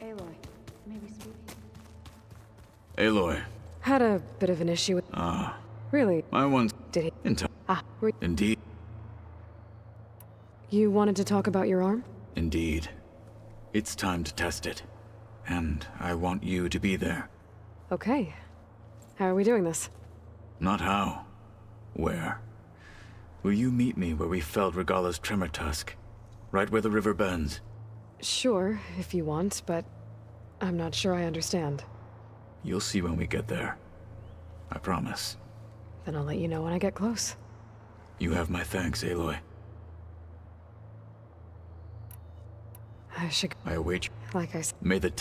Aloy, maybe speak? Aloy. Had a bit of an issue with... Ah. Really? My one's... Did he? Indeed. You wanted to talk about your arm? Indeed. It's time to test it. And I want you to be there. Okay. How are we doing this? Not how. Where? Will you meet me where we felled Regala's tremor tusk? Right where the river bends? Sure, if you want, but I'm not sure I understand. You'll see when we get there. I promise. Then I'll let you know when I get close. You have my thanks, Aloy. I should... I await you. Like I said... May the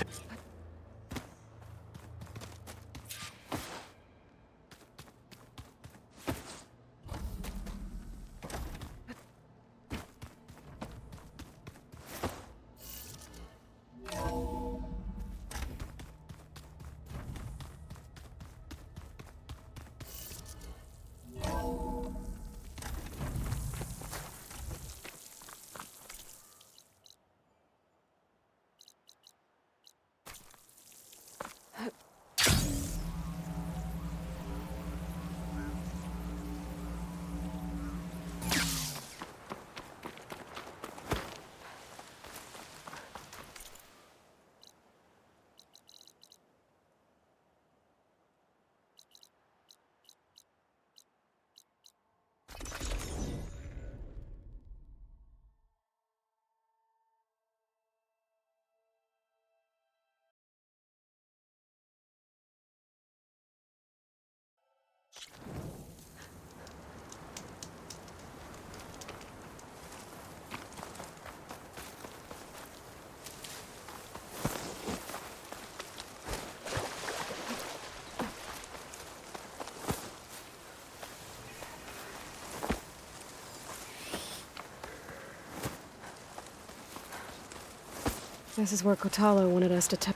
This is where Kotalo wanted us to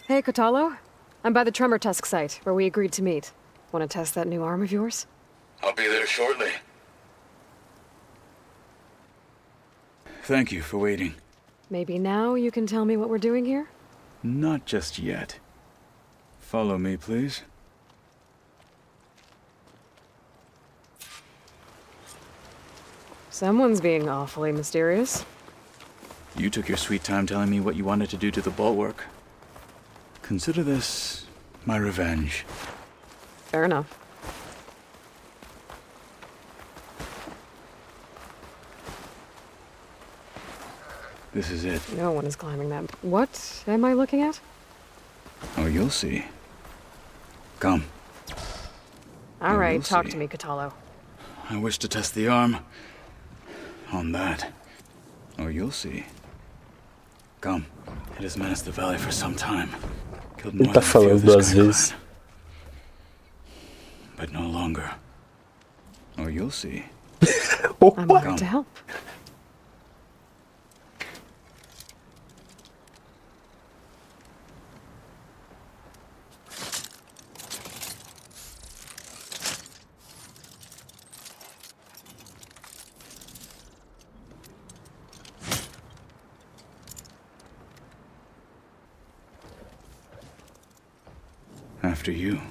Hey, Kotalo. I'm by the Tremor Tusk site, where we agreed to meet. Want to test that new arm of yours? I'll be there shortly. Thank you for waiting. Maybe now you can tell me what we're doing here? Not just yet. Follow me, please. Someone's being awfully mysterious. You took your sweet time telling me what you wanted to do to the bulwark. Consider this my revenge. Fair enough. This is it. No one is climbing that. What am I looking at? Oh, you'll see. Come. All right, you'll talk see. to me, Kotalo. I wish to test the arm. On that. Oh, you'll see. Come. It has menaced the valley for some time. Killed more Ele tá than a few falando of this duas kind of vezes. crime. But no longer. Oh, you'll see. I'm Opa! here to help. After you.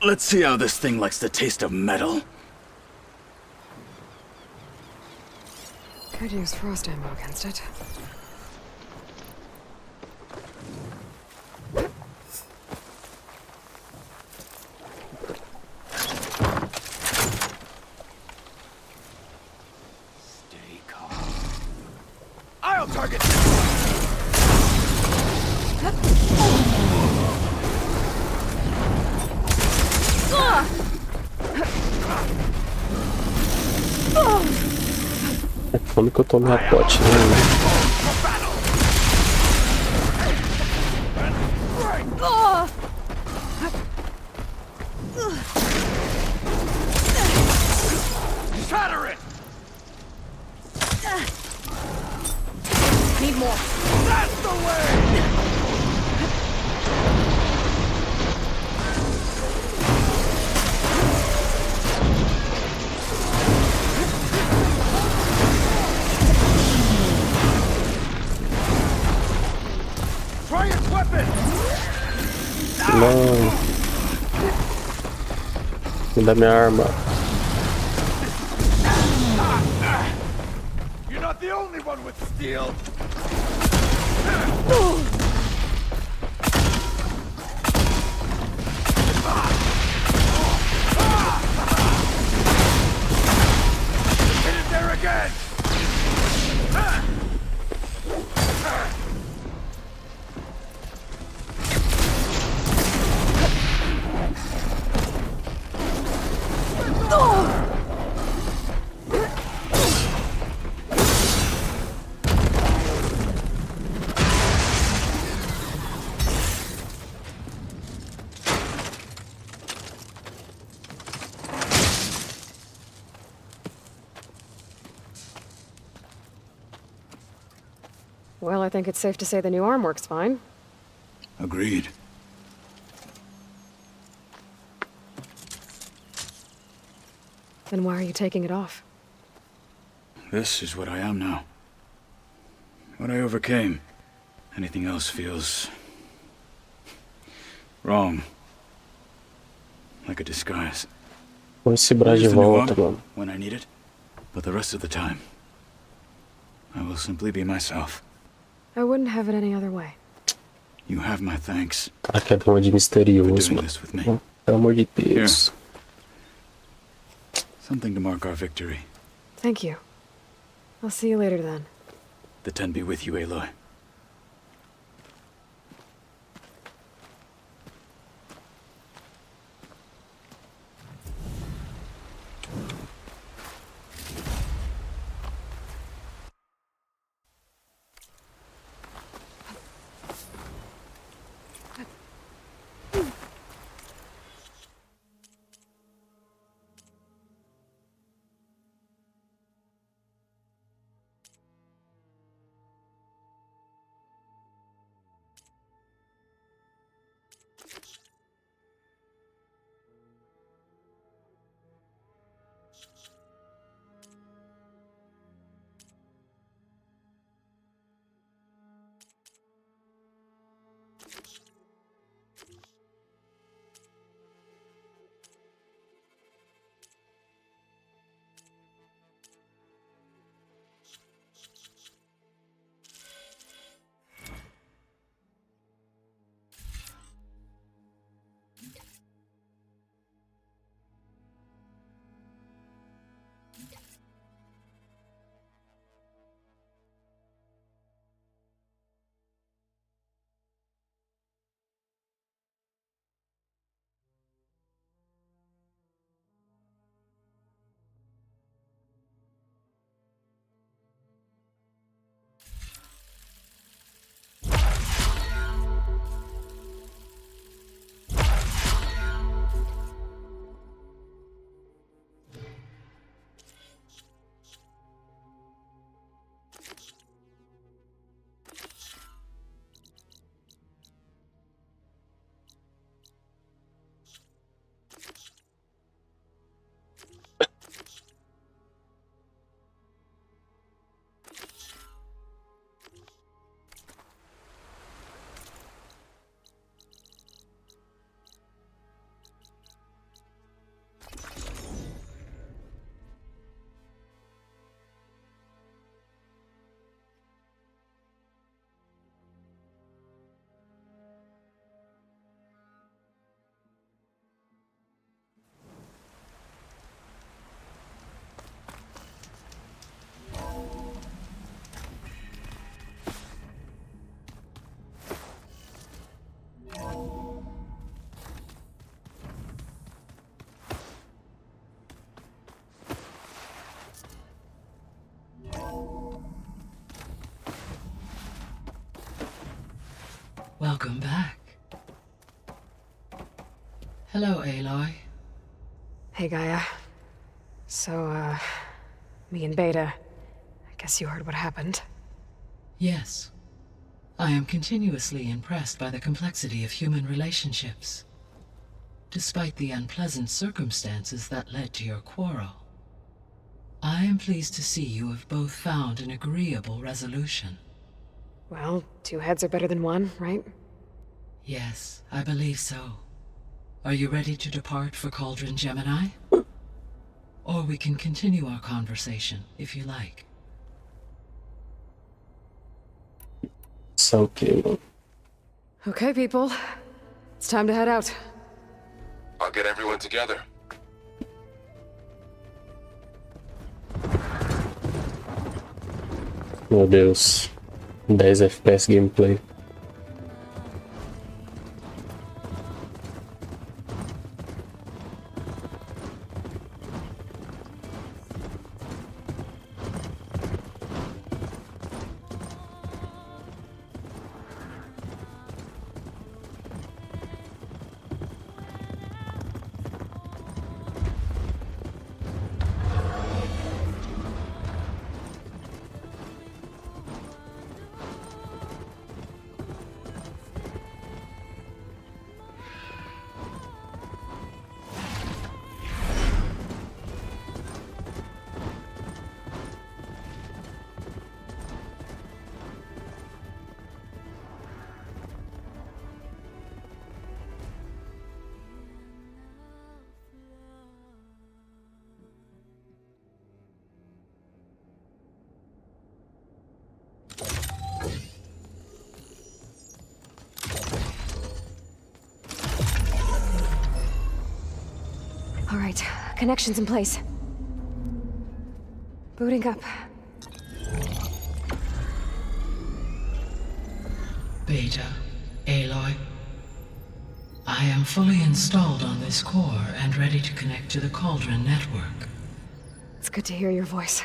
Let's see how this thing likes the taste of metal. Could use frost ammo against it. Stay calm. I'll target. É quando que eu tomo minha pote, né? Shatter it. Need more. That's the way. Me dá minha arma. You're not the only one with steel. Hit it there again. Well, I think it's safe to say the new arm works fine. Agreed. Then why are you taking it off? This is what I am now. What I overcame. Anything else feels... wrong. Like a disguise. Vou esse braço de Use the new volta, arm mano. when I need it, but the rest of the time, I will simply be myself. I wouldn't have it any other way. You have my thanks Cara, que é de for misterioso, doing mano. this with me. Pelo amor de Deus. Something to mark our victory. Thank you. I'll see you later then. The Ten be with you, Aloy. Welcome back. Hello, Aloy. Hey, Gaia. So, me and Beta, I guess you heard what happened. Yes. I am continuously impressed by the complexity of human relationships. Despite the unpleasant circumstances that led to your quarrel, I am pleased to see you have both found an agreeable resolution. Well, two heads are better than one, right? Yes, I believe so. Are you ready to depart for Cauldron Gemini? Or we can continue our conversation, if you like. So cute. Okay, people. It's time to head out. I'll get everyone together. Meu Deus. 10 FPS gameplay. All right, connections in place. Booting up. Beta, Aloy. I am fully installed on this core and ready to connect to the Cauldron network. It's good to hear your voice.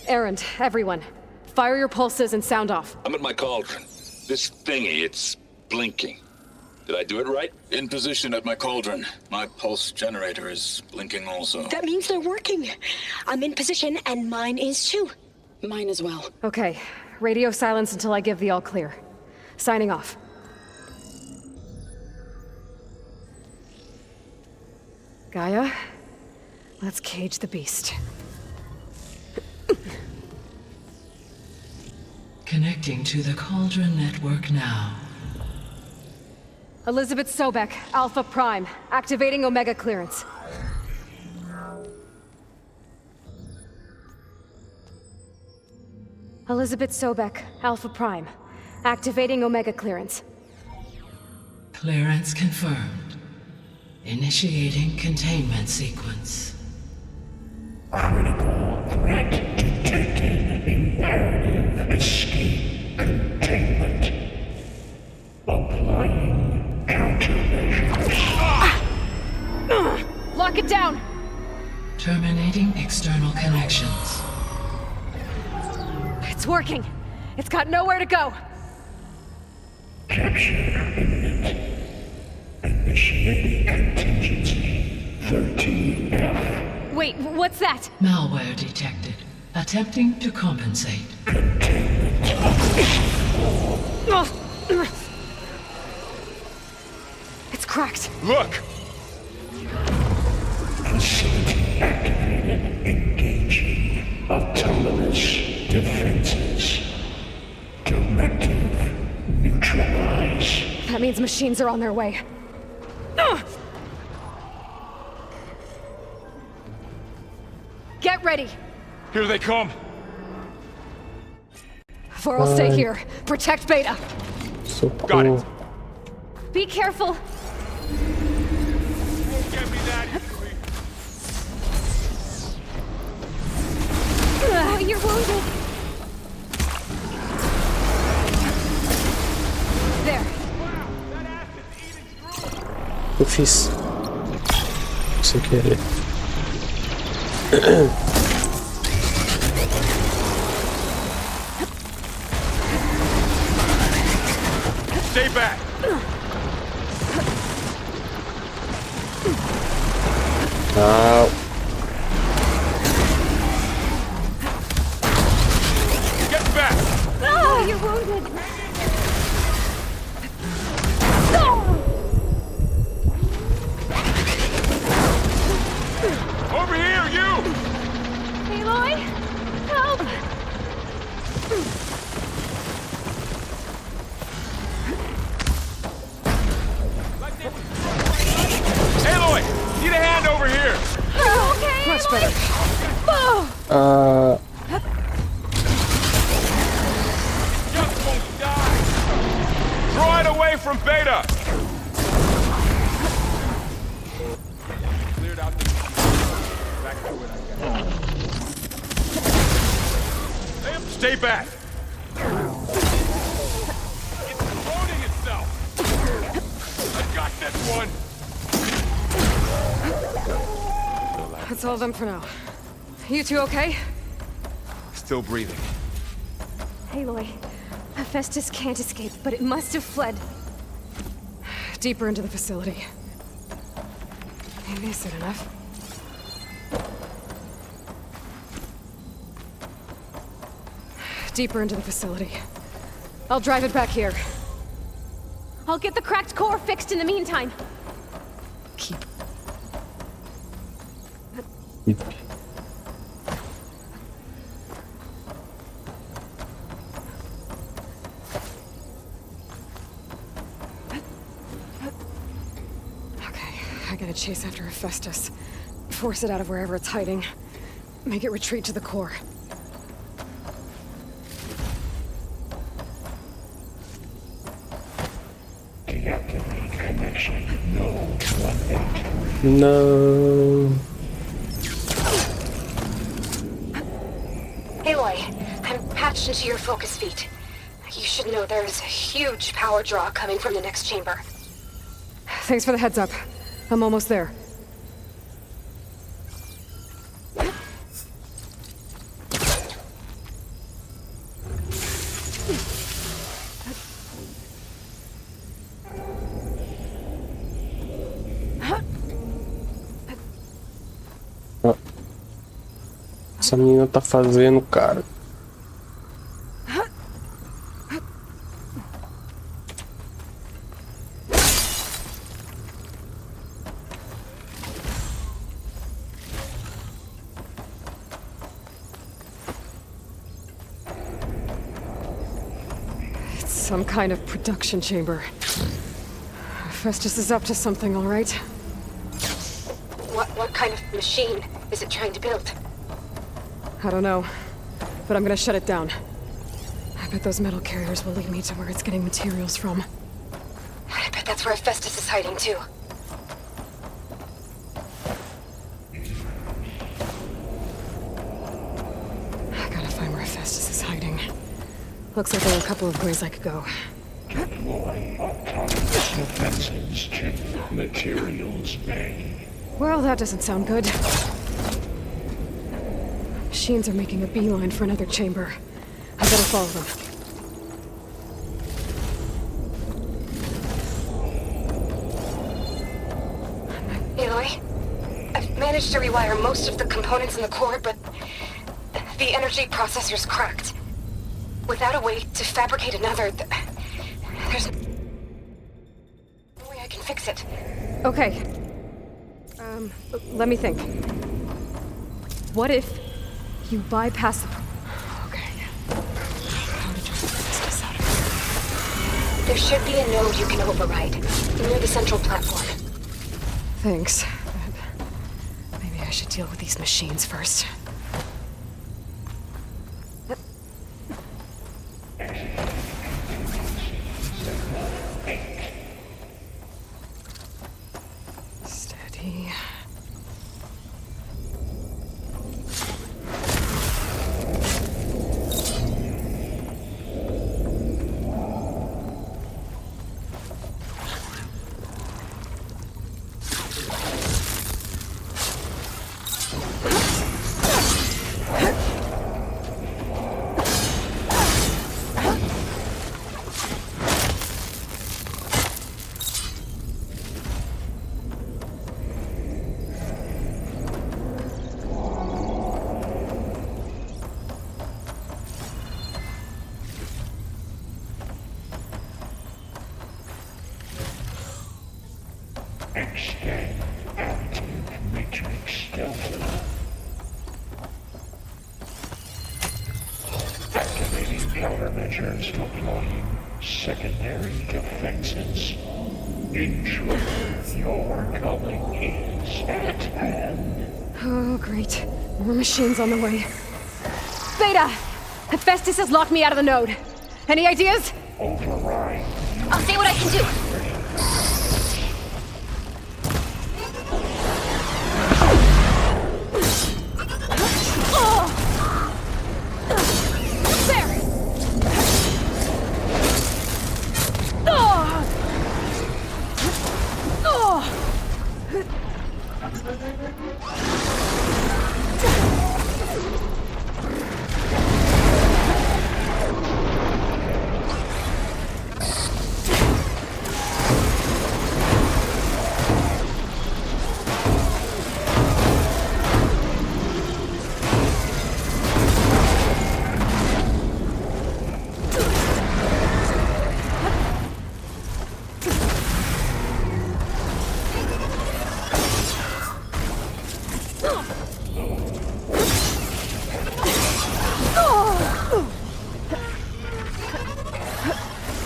Errand, everyone. Fire your pulses and sound off. I'm at my cauldron. This thingy, it's blinking. Did I do it right? In position at my cauldron. My pulse generator is blinking also. That means they're working. I'm in position and mine is too. Mine as well. Okay, radio silence until I give the all clear. Signing off. Gaia, let's cage the beast. Connecting to the Cauldron network now. Elizabeth Sobek, Alpha Prime, activating Omega clearance. Elizabeth Sobek, Alpha Prime, activating Omega clearance. Clearance confirmed. Initiating containment sequence. Critical threat detected. Imperative escape containment. Applying countermeasures. Lock it down! Terminating external connections. It's working! It's got nowhere to go! Capture imminent. Initiating contingency 13F. Wait, what's that? Malware detected. Attempting to compensate. It's cracked. Look! Facility activated. Engaging autonomous defenses. Directive neutralize. That means machines are on their way. Get ready! Here they come! For I'll stay here. Protect Beta. So Got cool. it. Be careful. Won't get me that easily. You're wounded. There. Wow, that acid's eating through. Eu fiz. Sem querer. Stay back! Não. Get back! Oh, you're wounded. Over here, you! Aloy, help! better. Just won't die! Draw it away from Beta! Cleared out the... Back to it, I guess. Stay back! It's loading itself! I got this one! That's all of them for now. You two okay? Still breathing. Aloy, Hephaestus can't escape, but it must have fled. Deeper into the facility. Maybe I said enough. Deeper into the facility. I'll drive it back here. I'll get the cracked core fixed in the meantime. Keep. Okay, I gotta chase after Hephaestus. Force it out of wherever it's hiding. Make it retreat to the core. Deactivate connection. No 1-8. No. Aloy, I'm patched into your focus feed. You should know there's a huge power draw coming from the next chamber. Thanks for the heads up. I'm almost there. Essa menina tá fazendo, cara. It's some kind of production chamber. Festus is up to something, all right? What kind of machine is it trying to build? I don't know, but I'm gonna shut it down. I bet those metal carriers will lead me to where it's getting materials from. I bet that's where Hephaestus is hiding too. I gotta find where Hephaestus is hiding. Looks like there are a couple of ways I could go. Deploy autonomous defenses to materials bay. Well, that doesn't sound good. Machines are making a beeline for another chamber. I better follow them. Aloy, I've managed to rewire most of the components in the core, but the energy processor's cracked. Without a way to fabricate another, there's no way I can fix it. Okay. Let me think. What if you bypass the... Okay. How to drive Hephaestus out of here? There should be a node you can override, near the central platform. Thanks. But maybe I should deal with these machines first. Steady. Extend active matrix filter. Activating countermeasures, deploying secondary defenses. Intruder, your calling is at hand. Oh great. More machines on the way. Beta! Hephaestus has locked me out of the node. Any ideas? Override. I'll see what I can do.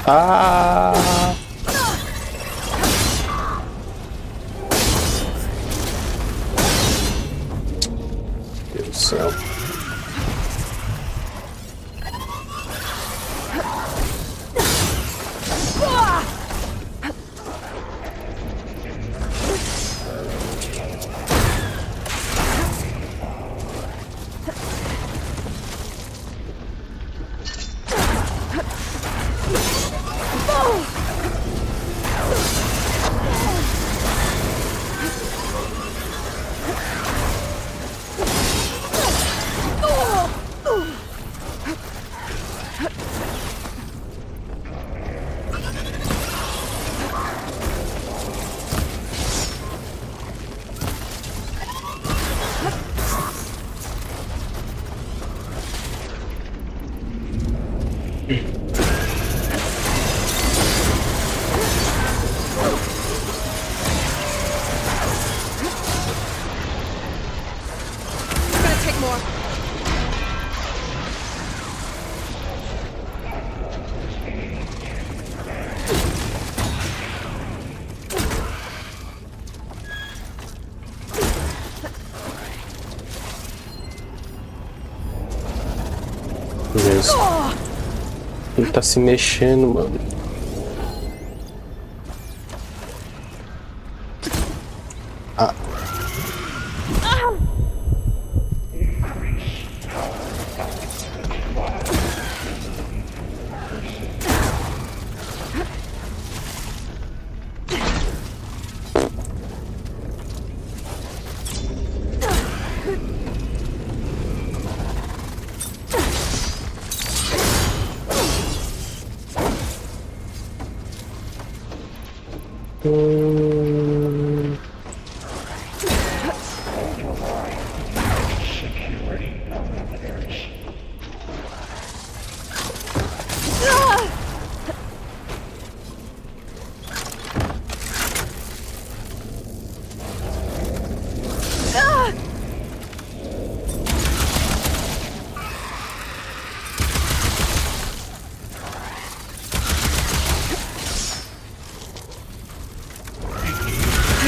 Ah! Deus do céu. Deus. Ele tá se mexendo, mano. Ah.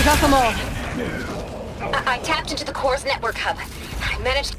Got them all. I tapped into the core's network hub. I managed.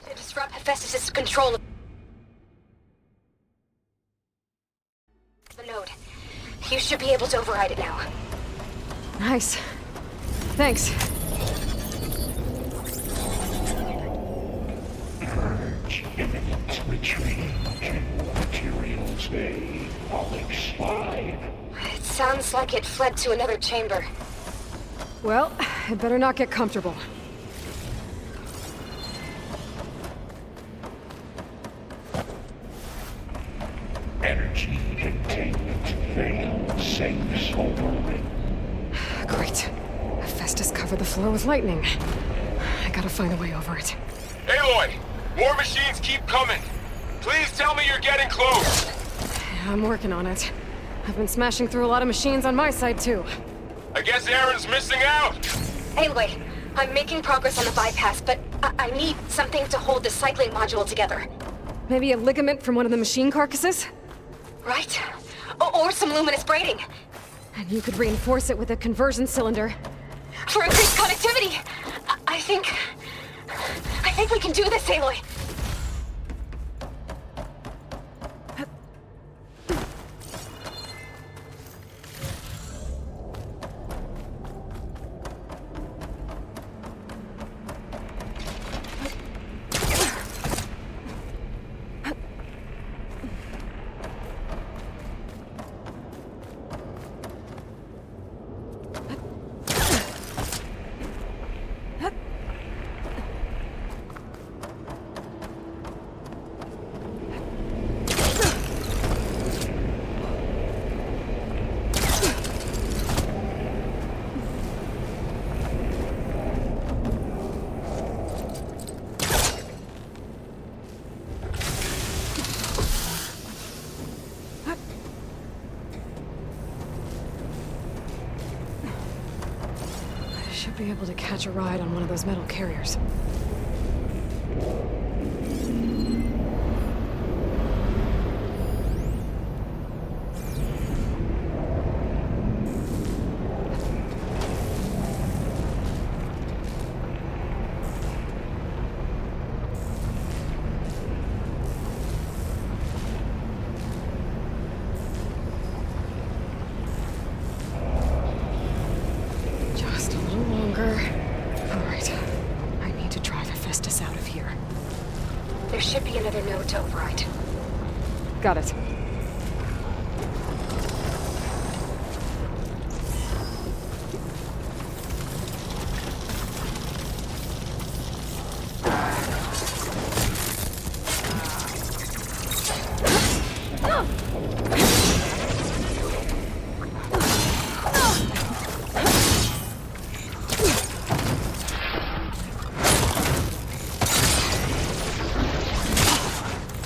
to disrupt Hephaestus' control of the node. You should be able to override it now. Nice. Thanks. Purge imminent retreat to materials A, Onyx 5. It sounds like it fled to another chamber. Well, it better not get comfortable. Energy containment failed. Safe overridden. Great. Hephaestus covered the floor with lightning. I gotta find a way over it. Aloy! More machines keep coming! Please tell me you're getting close! Yeah, I'm working on it. I've been smashing through a lot of machines on my side, too. I guess Aaron's missing out! Aloy, I'm making progress on the bypass, but I need something to hold the cycling module together. Maybe a ligament from one of the machine carcasses? Right? Or some luminous braiding. And you could reinforce it with a conversion cylinder. For increased connectivity! I think we can do this, Aloy! Should be able to catch a ride on one of those metal carriers. Just a little longer. All right. I need to drive Hephaestus out of here. There should be another node to override. Got it.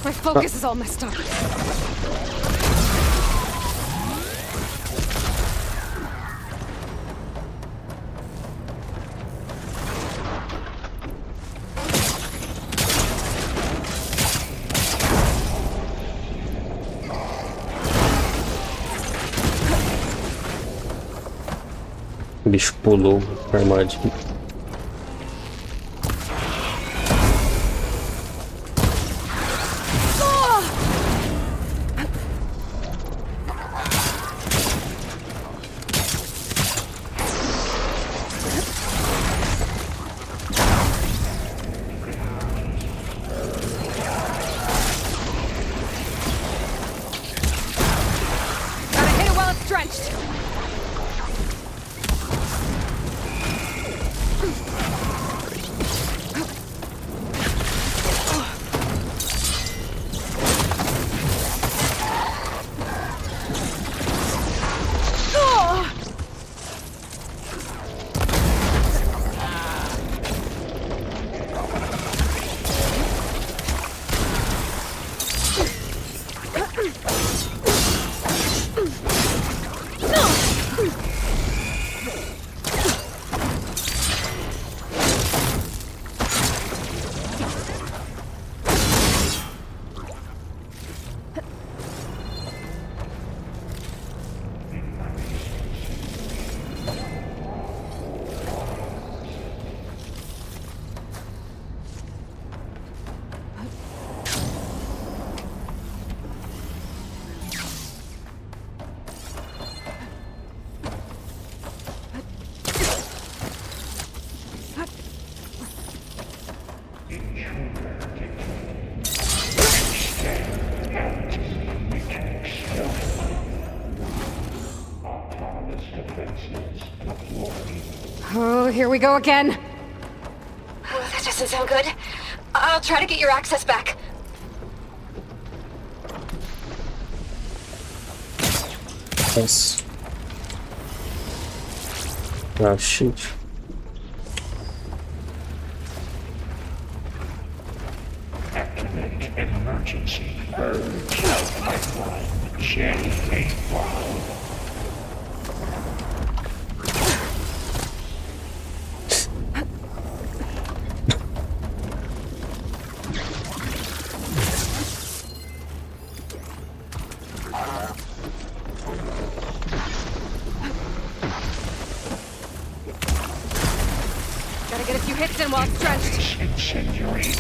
My focus is all messed up. O bicho pulou a armadilha. Gotta hit it while it's drenched. Oh, here we go again. Oh, that doesn't sound good. I'll try to get your access back. Yes. Ah, shit. Activate emergency purge pipeline J85. Gotta get a few hits in while it's drenched. Incendiary.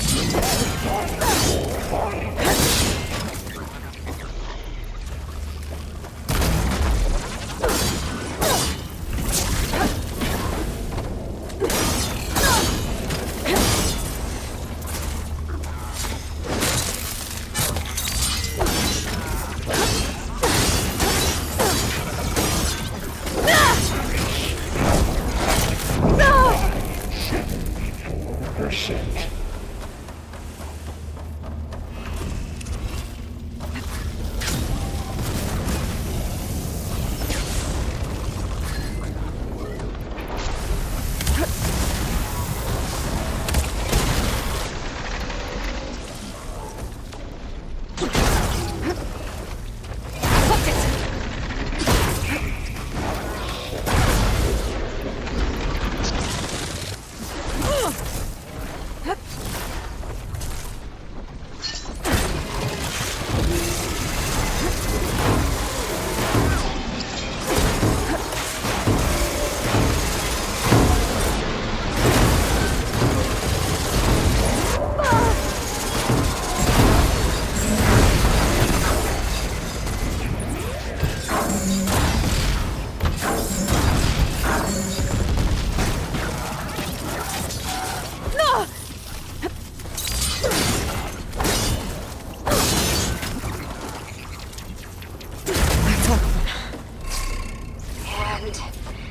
And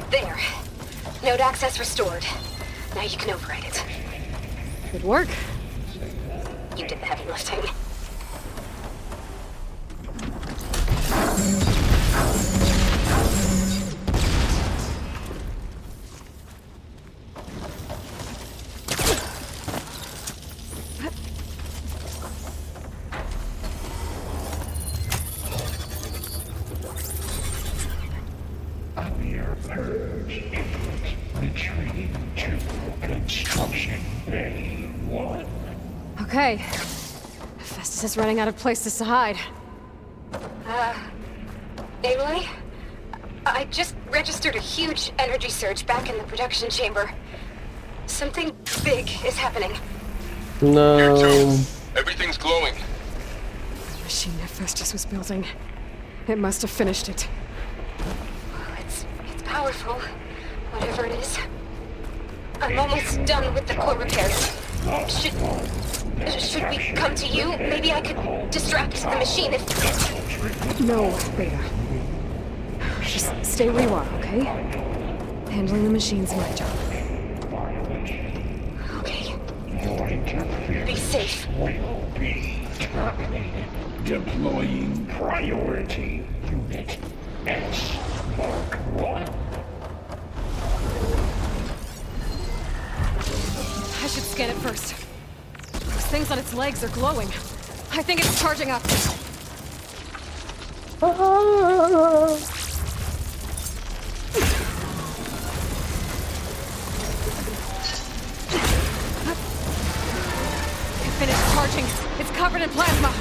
there. Node access restored. Now you can override it. Good work. You did the heavy lifting. Mere purge input. Retreating to construction bay 1. Okay. Festus is running out of places to hide. Aloy? I just registered a huge energy surge back in the production chamber. Something big is happening. Here too. No. Everything's glowing. The machine that Festus was building. It must have finished it. It's powerful, whatever it is. I'm almost done with the core repairs. Should we come to you? Maybe I could distract the machine if... No, Beta. Just stay where you are, okay? Handling the machine's my job. Okay. Be safe. Will be terminated. Deploying priority unit S Mark 1. I should scan it first. Those things on its legs are glowing. I think it's charging up. It finished charging. It's covered in plasma.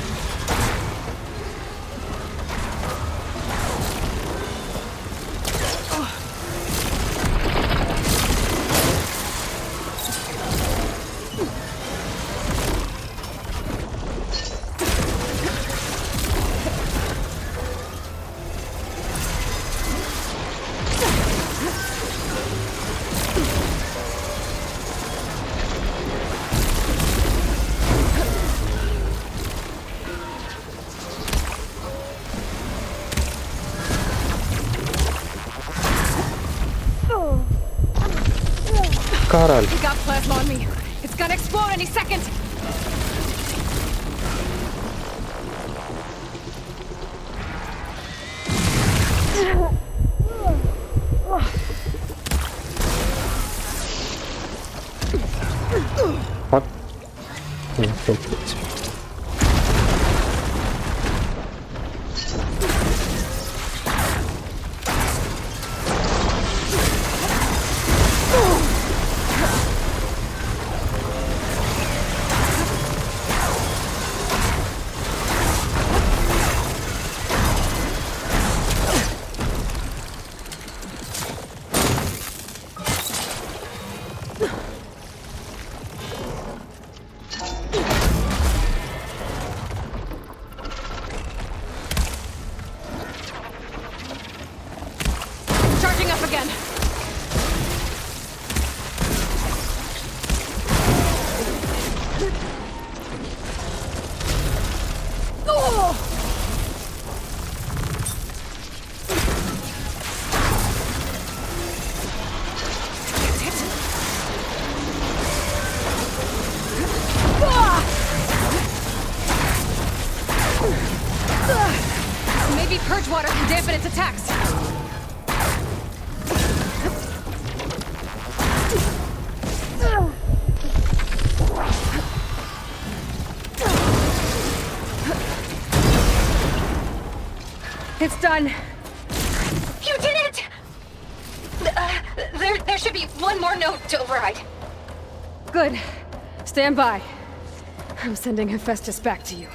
Caralho. We got plasma on me. It's gonna explode any second. complete. Charging up again. Maybe purge water can dampen its attacks. It's done. You did it! There should be one more note to override. Good. Stand by. I'm sending Hephaestus back to you.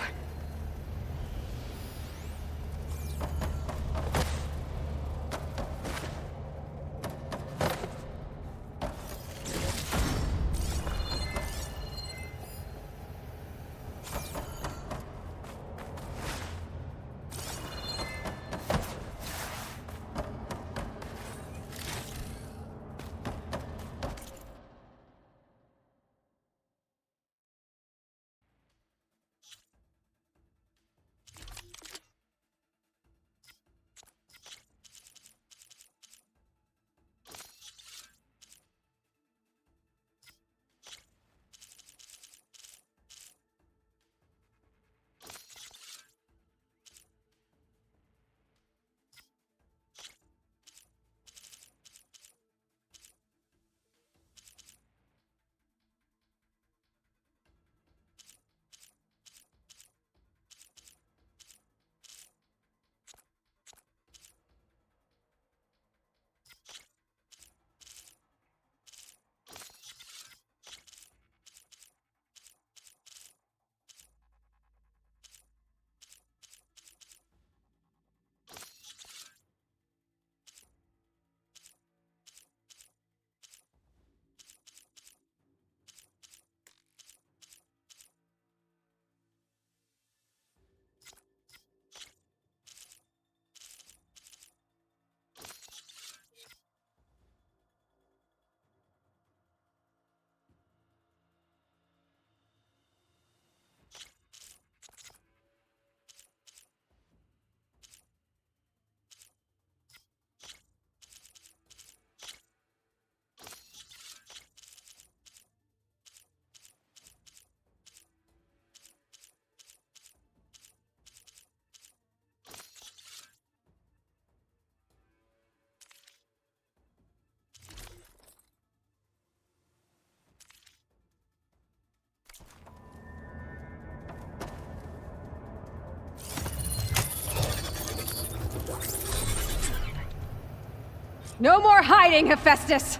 No more hiding, Hephaestus!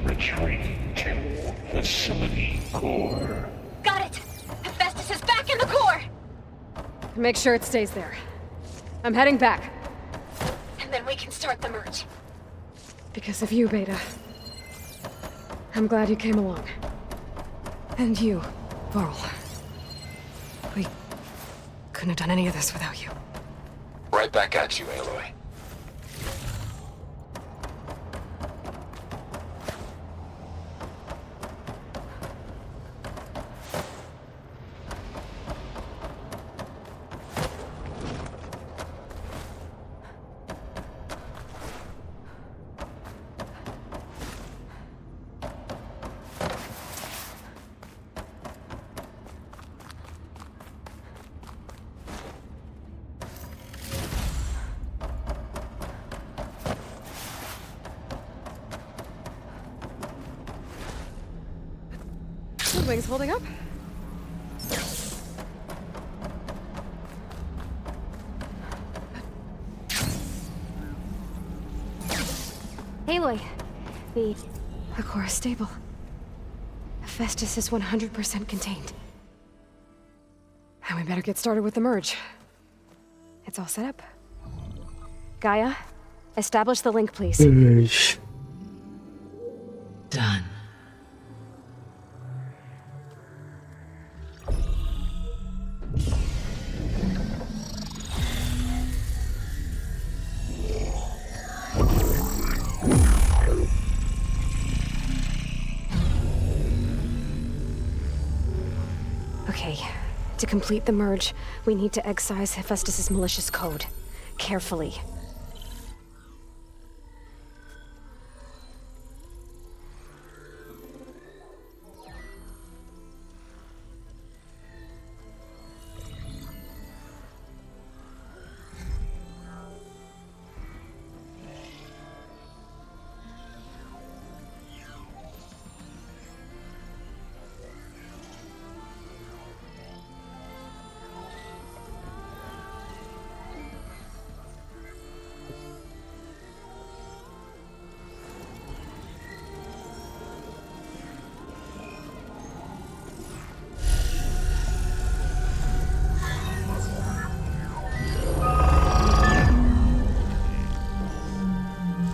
Retreating to facility core. Got it! Hephaestus is back in the core! Make sure it stays there. I'm heading back. And then we can start the merge. Because of you, Beta. I'm glad you came along. And you, Varl. We couldn't have done any of this without you. Right back at you, Aloy. wings holding up? Aloy, the core is stable. Hephaestus is 100% contained. And we better get started with the merge. It's all set up. Gaia, establish the link, please. Done. Okay, to complete the merge, we need to excise Hephaestus' malicious code. Carefully.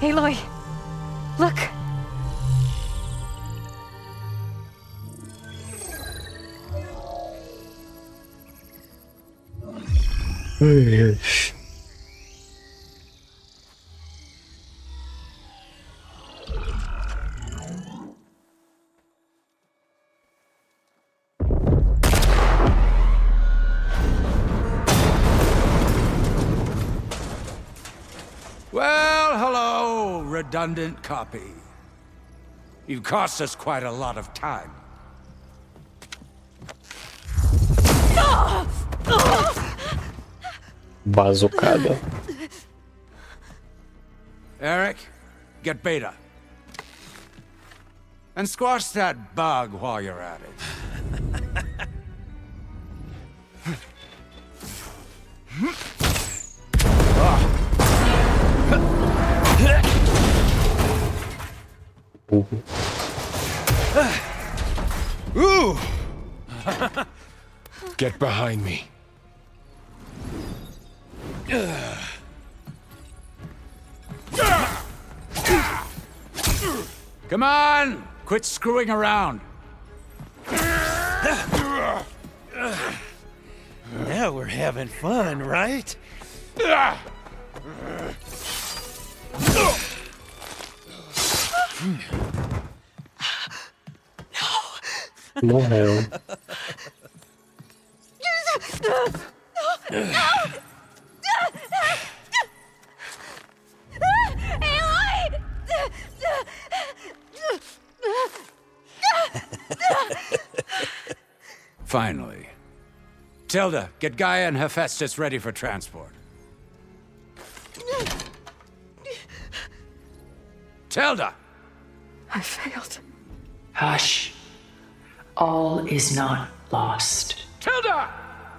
Aloy! Look! Well, hello, redundant copy. You've cost us quite a lot of time. Bazucada. Eric, get Beta. And squash that bug while you're at it. Ooh! Get behind me. Come on! Quit screwing around. Now we're having fun, right? Morreu. Finally. Tilda, get Gaia and Hephaestus ready for transport. Tilda! I failed. Hush. All is not lost. Tilda!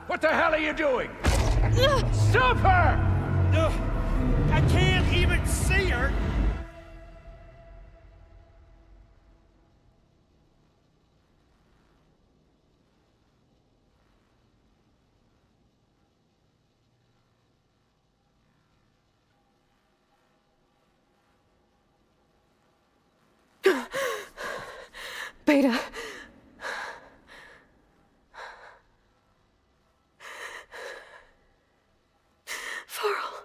What the hell are you doing? Stop her! I can't even see her. Beta. Varl.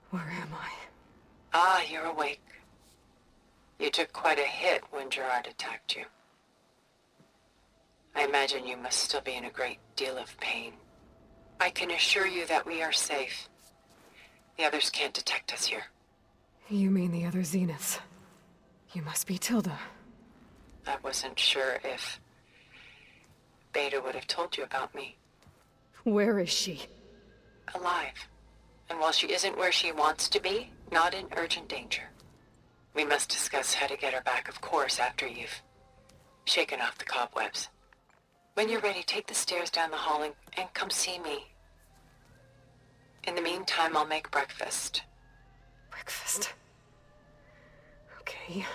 Where am I? Ah, you're awake. You took quite a hit when Gerard attacked you. I imagine you must still be in a great deal of pain. I can assure you that we are safe. The others can't detect us here. You mean the other Zeniths? You must be Tilda. I wasn't sure if Beta would have told you about me. Where is she? Alive. And while she isn't where she wants to be, not in urgent danger. We must discuss how to get her back, of course, after you've shaken off the cobwebs. When you're ready, take the stairs down the hall and come see me. In the meantime, I'll make breakfast. Breakfast. Okay.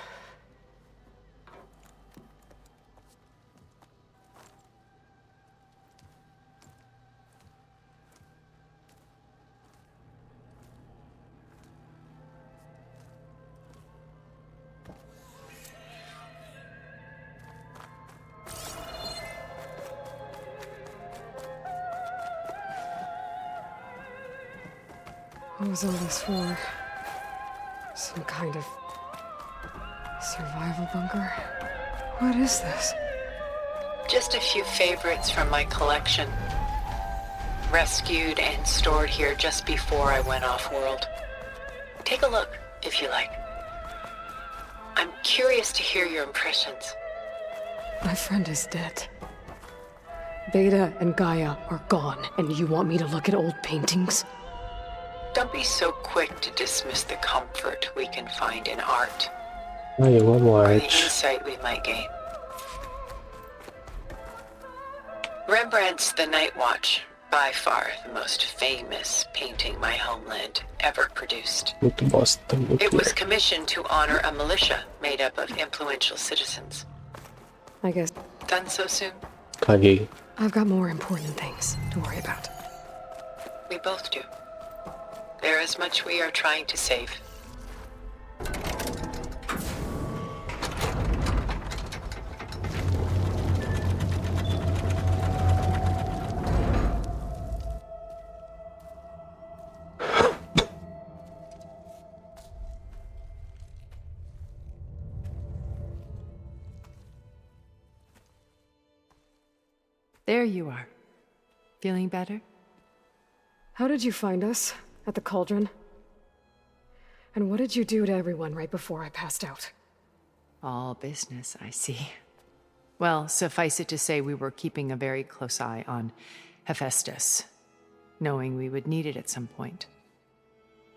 What was all this for? Some kind of survival bunker? What is this? Just a few favorites from my collection. Rescued and stored here just before I went off-world. Take a look, if you like. I'm curious to hear your impressions. My friend is dead. Beta and Gaia are gone, and you want me to look at old paintings? Don't be so quick to dismiss the comfort we can find in art. Oh, you want Or the watch. insight we might gain. Rembrandt's The Night Watch, by far the most famous painting my homeland ever produced. It was commissioned to honor a militia made up of influential citizens. I guess. Done so soon? Kagi. I've got more important things to worry about. We both do. There is much we are trying to save. There you are. Feeling better? How did you find us? At the cauldron? And what did you do to everyone right before I passed out? All business, I see. Well, suffice it to say we were keeping a very close eye on Hephaestus, knowing we would need it at some point.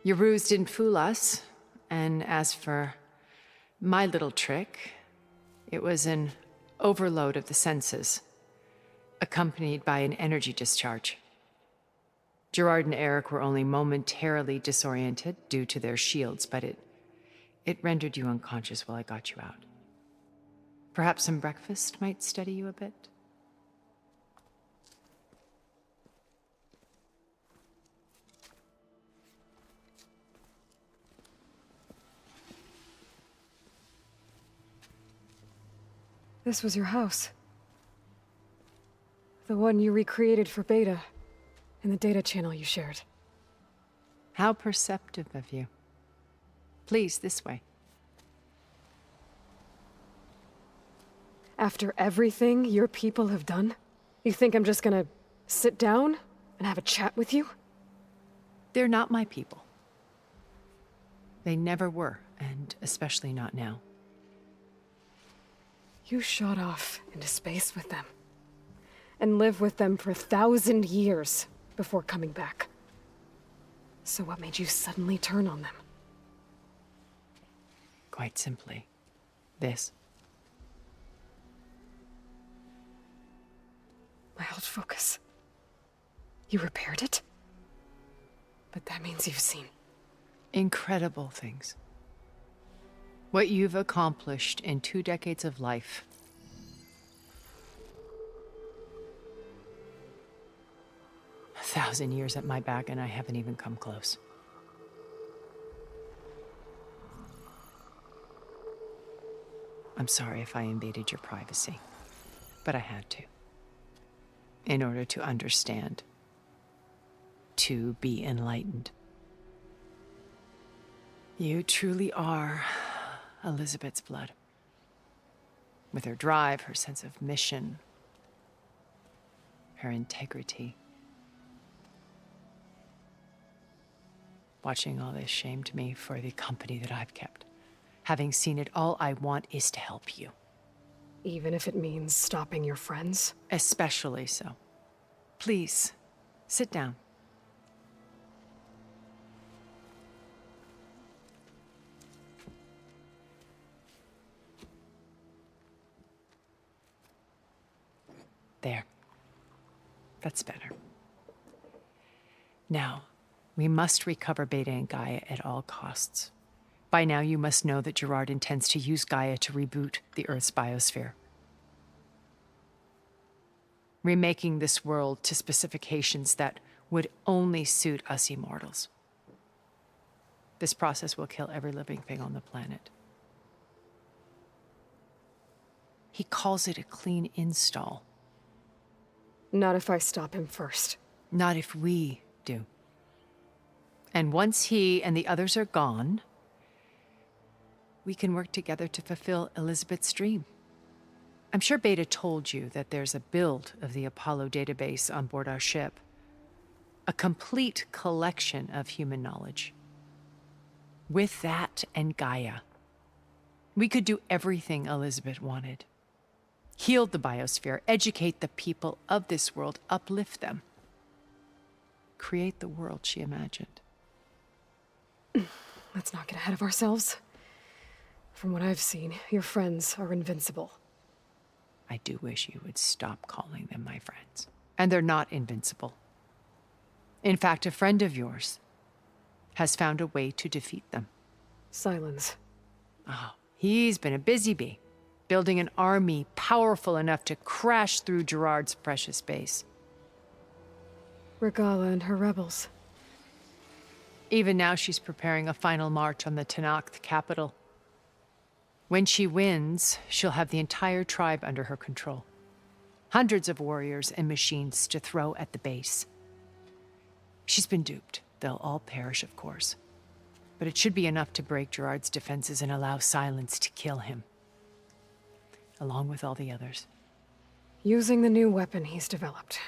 Your ruse didn't fool us, and as for my little trick, it was an overload of the senses, accompanied by an energy discharge. Gerard and Eric were only momentarily disoriented due to their shields, but it rendered you unconscious while I got you out. Perhaps some breakfast might steady you a bit? This was your house. The one you recreated for Beta, in the data channel you shared. How perceptive of you. Please, this way. After everything your people have done, you think I'm just gonna sit down and have a chat with you? They're not my people. They never were, and especially not now. You shot off into space with them, and lived with them for 1,000 years before coming back. So what made you suddenly turn on them? Quite simply, this. My old focus. You repaired it? But that means you've seen incredible things. What you've accomplished in 2 decades of life. A 1,000 years at my back, and I haven't even come close. I'm sorry if I invaded your privacy, but I had to. In order to understand. To be enlightened. You truly are Elizabeth's blood. With her drive, her sense of mission, her integrity. Watching all this shamed me for the company that I've kept. Having seen it, all I want is to help you. Even if it means stopping your friends? Especially so. Please, sit down. There. That's better. Now, we must recover Beta and Gaia at all costs. By now, you must know that Gerard intends to use Gaia to reboot the Earth's biosphere. Remaking this world to specifications that would only suit us immortals. This process will kill every living thing on the planet. He calls it a clean install. Not if I stop him first. Not if we do. And once he and the others are gone, we can work together to fulfill Elizabeth's dream. I'm sure Beta told you that there's a build of the Apollo database on board our ship. A complete collection of human knowledge. With that and Gaia, we could do everything Elizabeth wanted. Heal the biosphere, educate the people of this world, uplift them. Create the world she imagined. Let's not get ahead of ourselves. From what I've seen, your friends are invincible. I do wish you would stop calling them my friends. And they're not invincible. In fact, a friend of yours has found a way to defeat them. Silence. Oh, he's been a busy bee, building an army powerful enough to crash through Gerard's precious base. Regala and her rebels. Even now, she's preparing a final march on the Tenakth capital. When she wins, she'll have the entire tribe under her control. Hundreds of warriors and machines to throw at the base. She's been duped. They'll all perish, of course. But it should be enough to break Gerard's defenses and allow Silence to kill him. Along with all the others. Using the new weapon he's developed.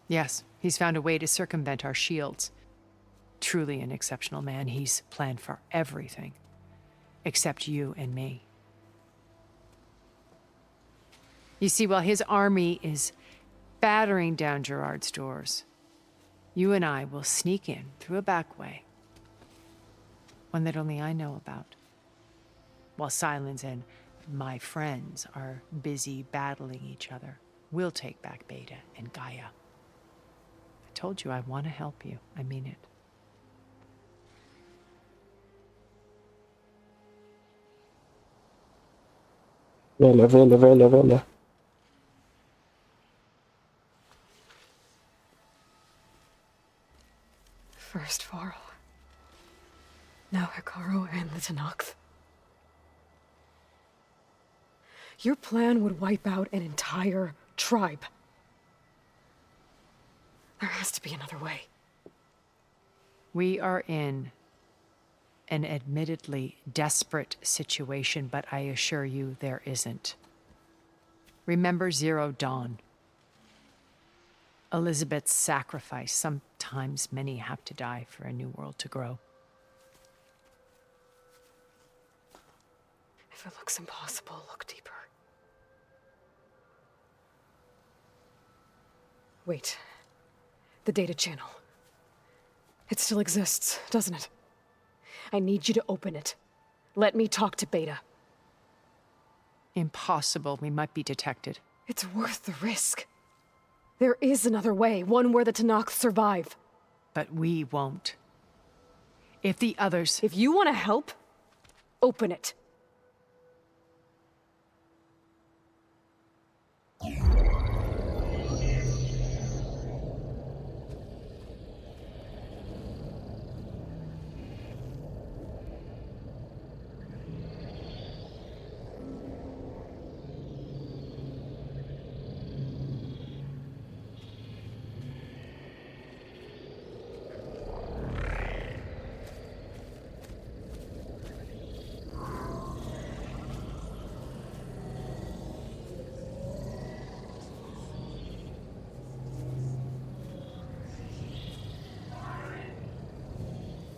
Yes, he's found a way to circumvent our shields. Truly an exceptional man. He's planned for everything. Except you and me. You see, while his army is battering down Gerard's doors, you and I will sneak in through a back way. One that only I know about. While Silence and my friends are busy battling each other, we'll take back Beta and Gaia. I told you I want to help you. I mean it. Vela. First Varl. Now Hekarro and the Tenakth. Your plan would wipe out an entire tribe. There has to be another way. We are in an admittedly desperate situation, but I assure you there isn't. Remember Zero Dawn. Elizabeth's sacrifice. Sometimes many have to die for a new world to grow. If it looks impossible, look deeper. Wait. The data channel. It still exists, doesn't it? I need you to open it. Let me talk to Beta. Impossible. We might be detected. It's worth the risk. There is another way, one where the Tenakth survive. But we won't. If the others... If you want to help, open it.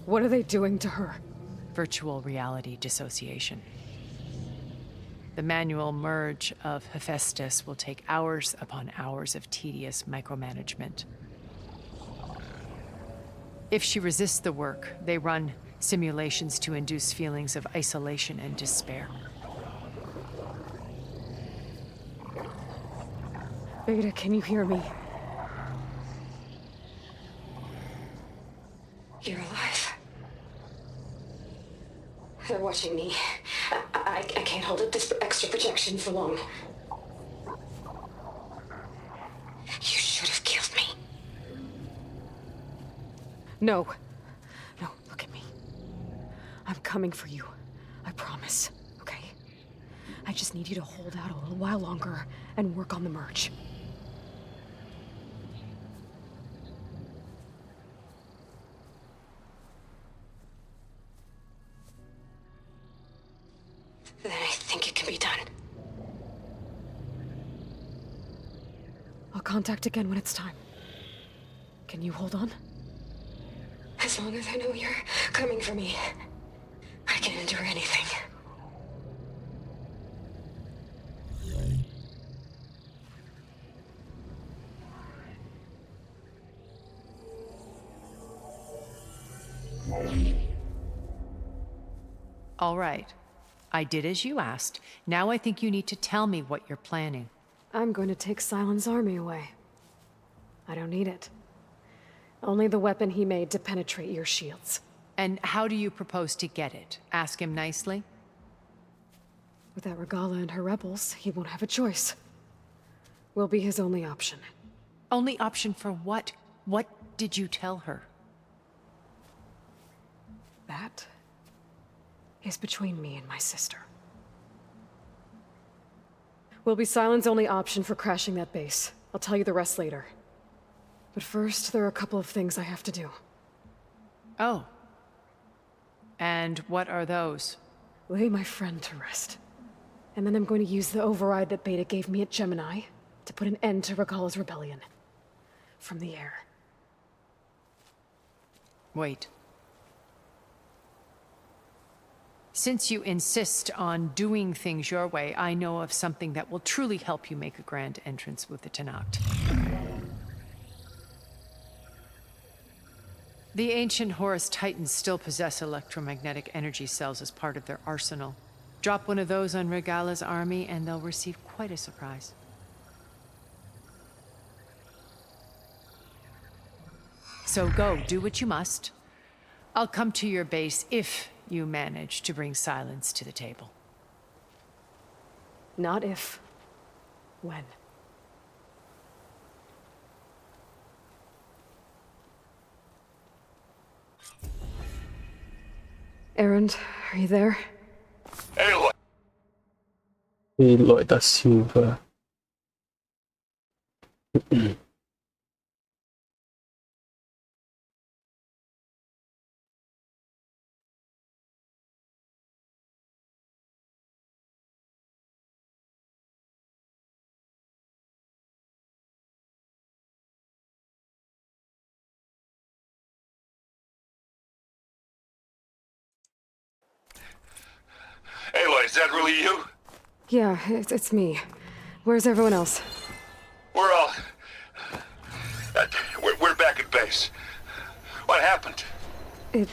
What are they doing to her? virtual reality dissociation. The manual merge of Hephaestus will take hours upon hours of tedious micromanagement. If she resists the work, they run simulations to induce feelings of isolation and despair. Beta, can you hear me? You're alive. They're watching me. I can't hold up this extra protection for long. You should have killed me. No. No, look at me. I'm coming for you. I promise, okay? I just need you to hold out a little while longer and work on the merge. Then I think it can be done. I'll contact again when it's time. Can you hold on? As long as I know you're coming for me, I can endure anything. All right. I did as you asked. Now I think you need to tell me what you're planning. I'm going to take Silent's army away. I don't need it. Only the weapon he made to penetrate your shields. And how do you propose to get it? Ask him nicely? Without Regala and her rebels, he won't have a choice. We'll be his only option. Only option for what? What did you tell her? That is between me and my sister. Will be Silent's only option for crashing that base. I'll tell you the rest later. But first, there are a couple of things I have to do. Oh. And what are those? Lay my friend to rest. And then I'm going to use the override that Beta gave me at Gemini to put an end to Regala's rebellion. From the air. Wait. Since you insist on doing things your way, I know of something that will truly help you make a grand entrance with the Tenakt. The ancient Horus Titans still possess electromagnetic energy cells as part of their arsenal. Drop one of those on Regala's army and they'll receive quite a surprise. So go, do what you must. I'll come to your base if you manage to bring Silence to the table. Not if. When. Erend, are you there? Aloy! Aloy da Silva. Aloy, is that really you? Yeah, it's me. Where's everyone else? We're all... we're back at base. What happened? It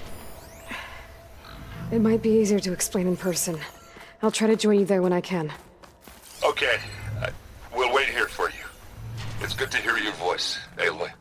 might be easier to explain in person. I'll try to join you there when I can. Okay. We'll wait here for you. It's good to hear your voice, Aloy.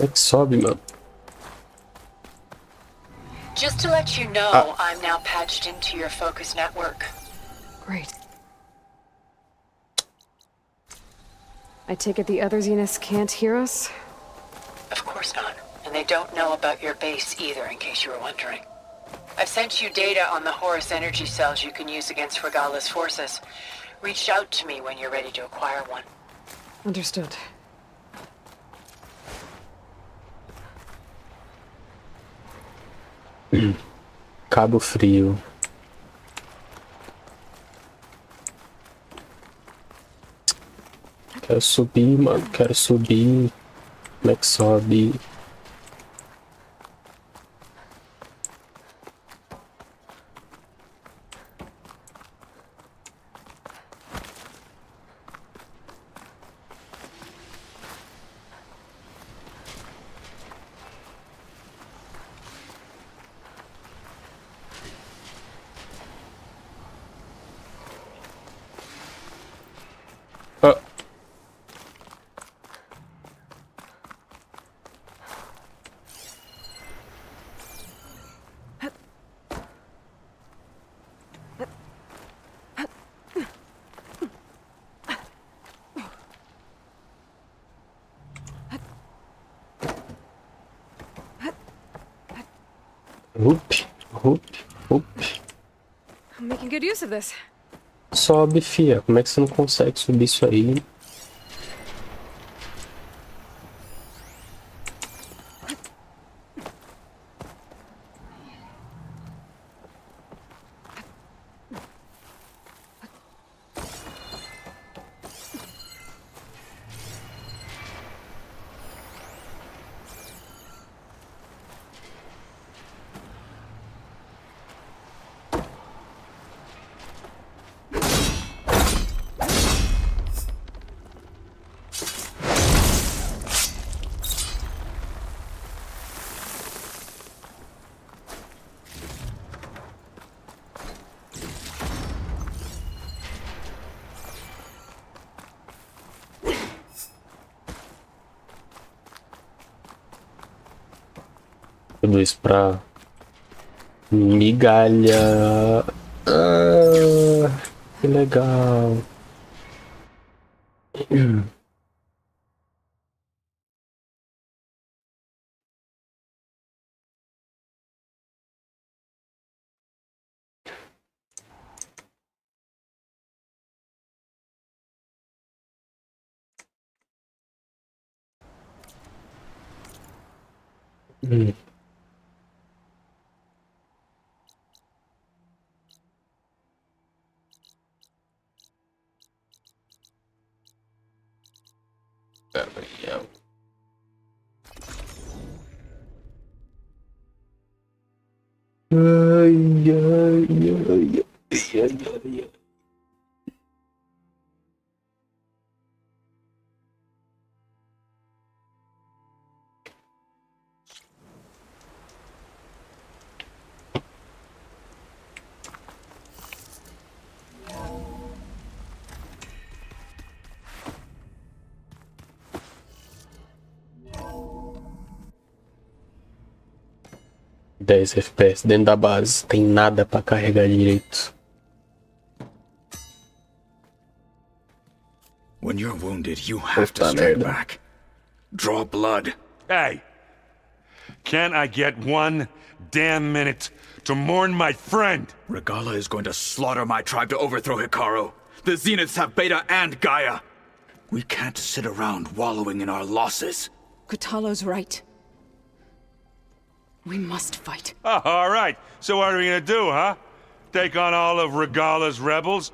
É que sobe, mano. Just to let you know, I'm now patched into your focus network. Great. I take it the other Zeniths can't hear us? Of course not. And they don't know about your base either, in case you were wondering. I've sent you data on the Horus energy cells you can use against Regala's forces. Reach out to me when you're ready to acquire one. Understood. Cabo Frio. Quero subir, mano. Quero subir. Como é que sobe? Ah. Up, up, up. I'm making good use of this. Sobe, fia. Como é que você não consegue subir isso aí? Tudo isso pra migalha. Ah, que legal. Ai, ai, ai, ai, ai, ai. Dez FPS dentro da base, tem nada pra carregar direito. When you're wounded, you have to strike back. Draw blood. Hey! Can't I get one damn minute to mourn my friend? Regala is going to slaughter my tribe to overthrow Hikaru. The Zeniths have Beta and Gaia. We can't sit around wallowing in our losses. Kutalo's right. We must fight. Oh, all right. So what are we gonna do, huh? Take on all of Regala's rebels?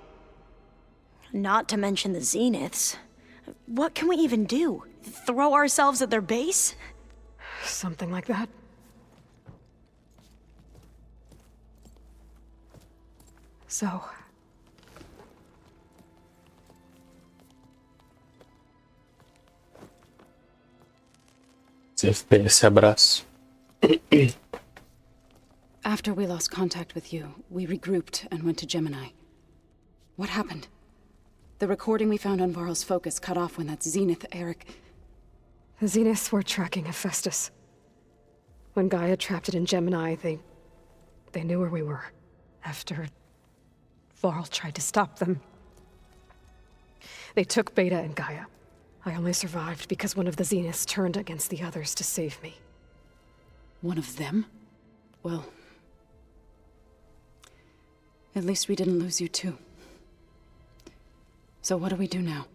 Not to mention the Zeniths. What can we even do? Throw ourselves at their base? Something like that. So... FPS, abraço. After we lost contact with you, we regrouped and went to Gemini. What happened? The recording we found on Varl's focus cut off when that Zenith, Eric... The Zeniths were tracking Hephaestus. When Gaia trapped it in Gemini, they knew where we were. After... Varl tried to stop them. They took Beta and Gaia. I only survived because one of the Zeniths turned against the others to save me. One of them? Well, At least we didn't lose you too. So what do we do now?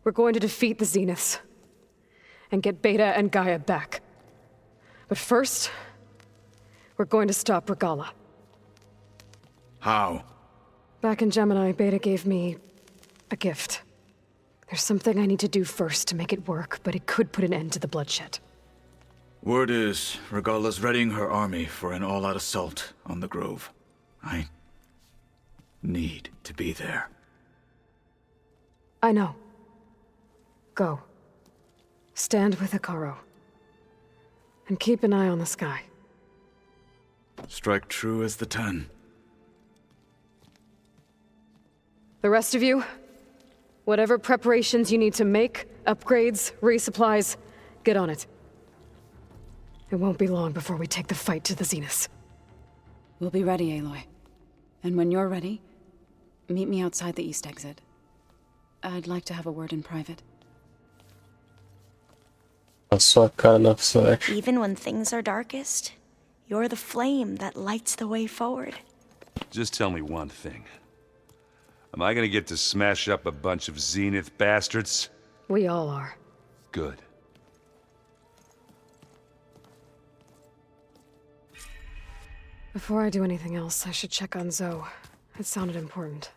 We're going to defeat the Zeniths. And get Beta and Gaia back. But first, we're going to stop Regala. How? Back in Gemini, Beta gave me a gift. There's something I need to do first to make it work, but it could put an end to the bloodshed. Word is, Regala's readying her army for an all-out assault on the Grove. I need to be there. I know. Go. Stand with Akaro. And keep an eye on the sky. Strike true as the 10. The rest of you, whatever preparations you need to make, upgrades, resupplies, get on it. It won't be long before we take the fight to the Zeniths. We'll be ready, Aloy. And when you're ready, meet me outside the east exit. I'd like to have a word in private. A sua cara na flecha. Even when things are darkest, you're the flame that lights the way forward. Just tell me one thing. Am I gonna get to smash up a bunch of Zenith bastards? We all are. Good. Before I do anything else, I should check on Zoe. It sounded important.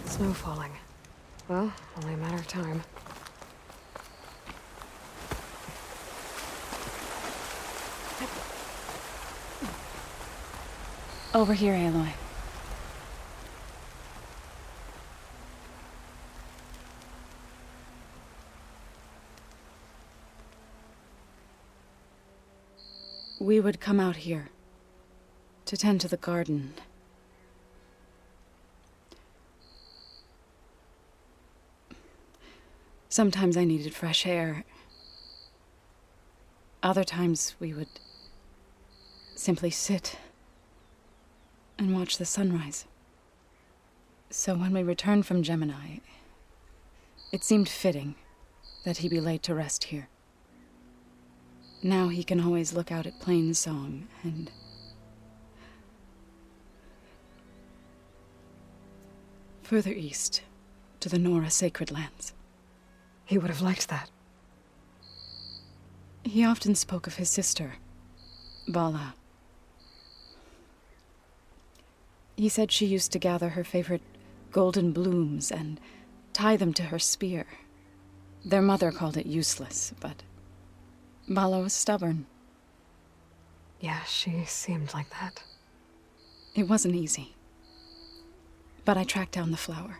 Snow falling. Well, only a matter of time. Over here, Aloy. We would come out here to tend to the garden. Sometimes I needed fresh air. Other times we would simply sit and watch the sunrise. So when we returned from Gemini, it seemed fitting that he be laid to rest here. Now he can always look out at Plain Song and further east to the Nora Sacred Lands. He would have liked that. He often spoke of his sister, Vala. He said she used to gather her favorite golden blooms and tie them to her spear. Their mother called it useless, but Vala was stubborn. Yeah, she seemed like that. It wasn't easy. But I tracked down the flower.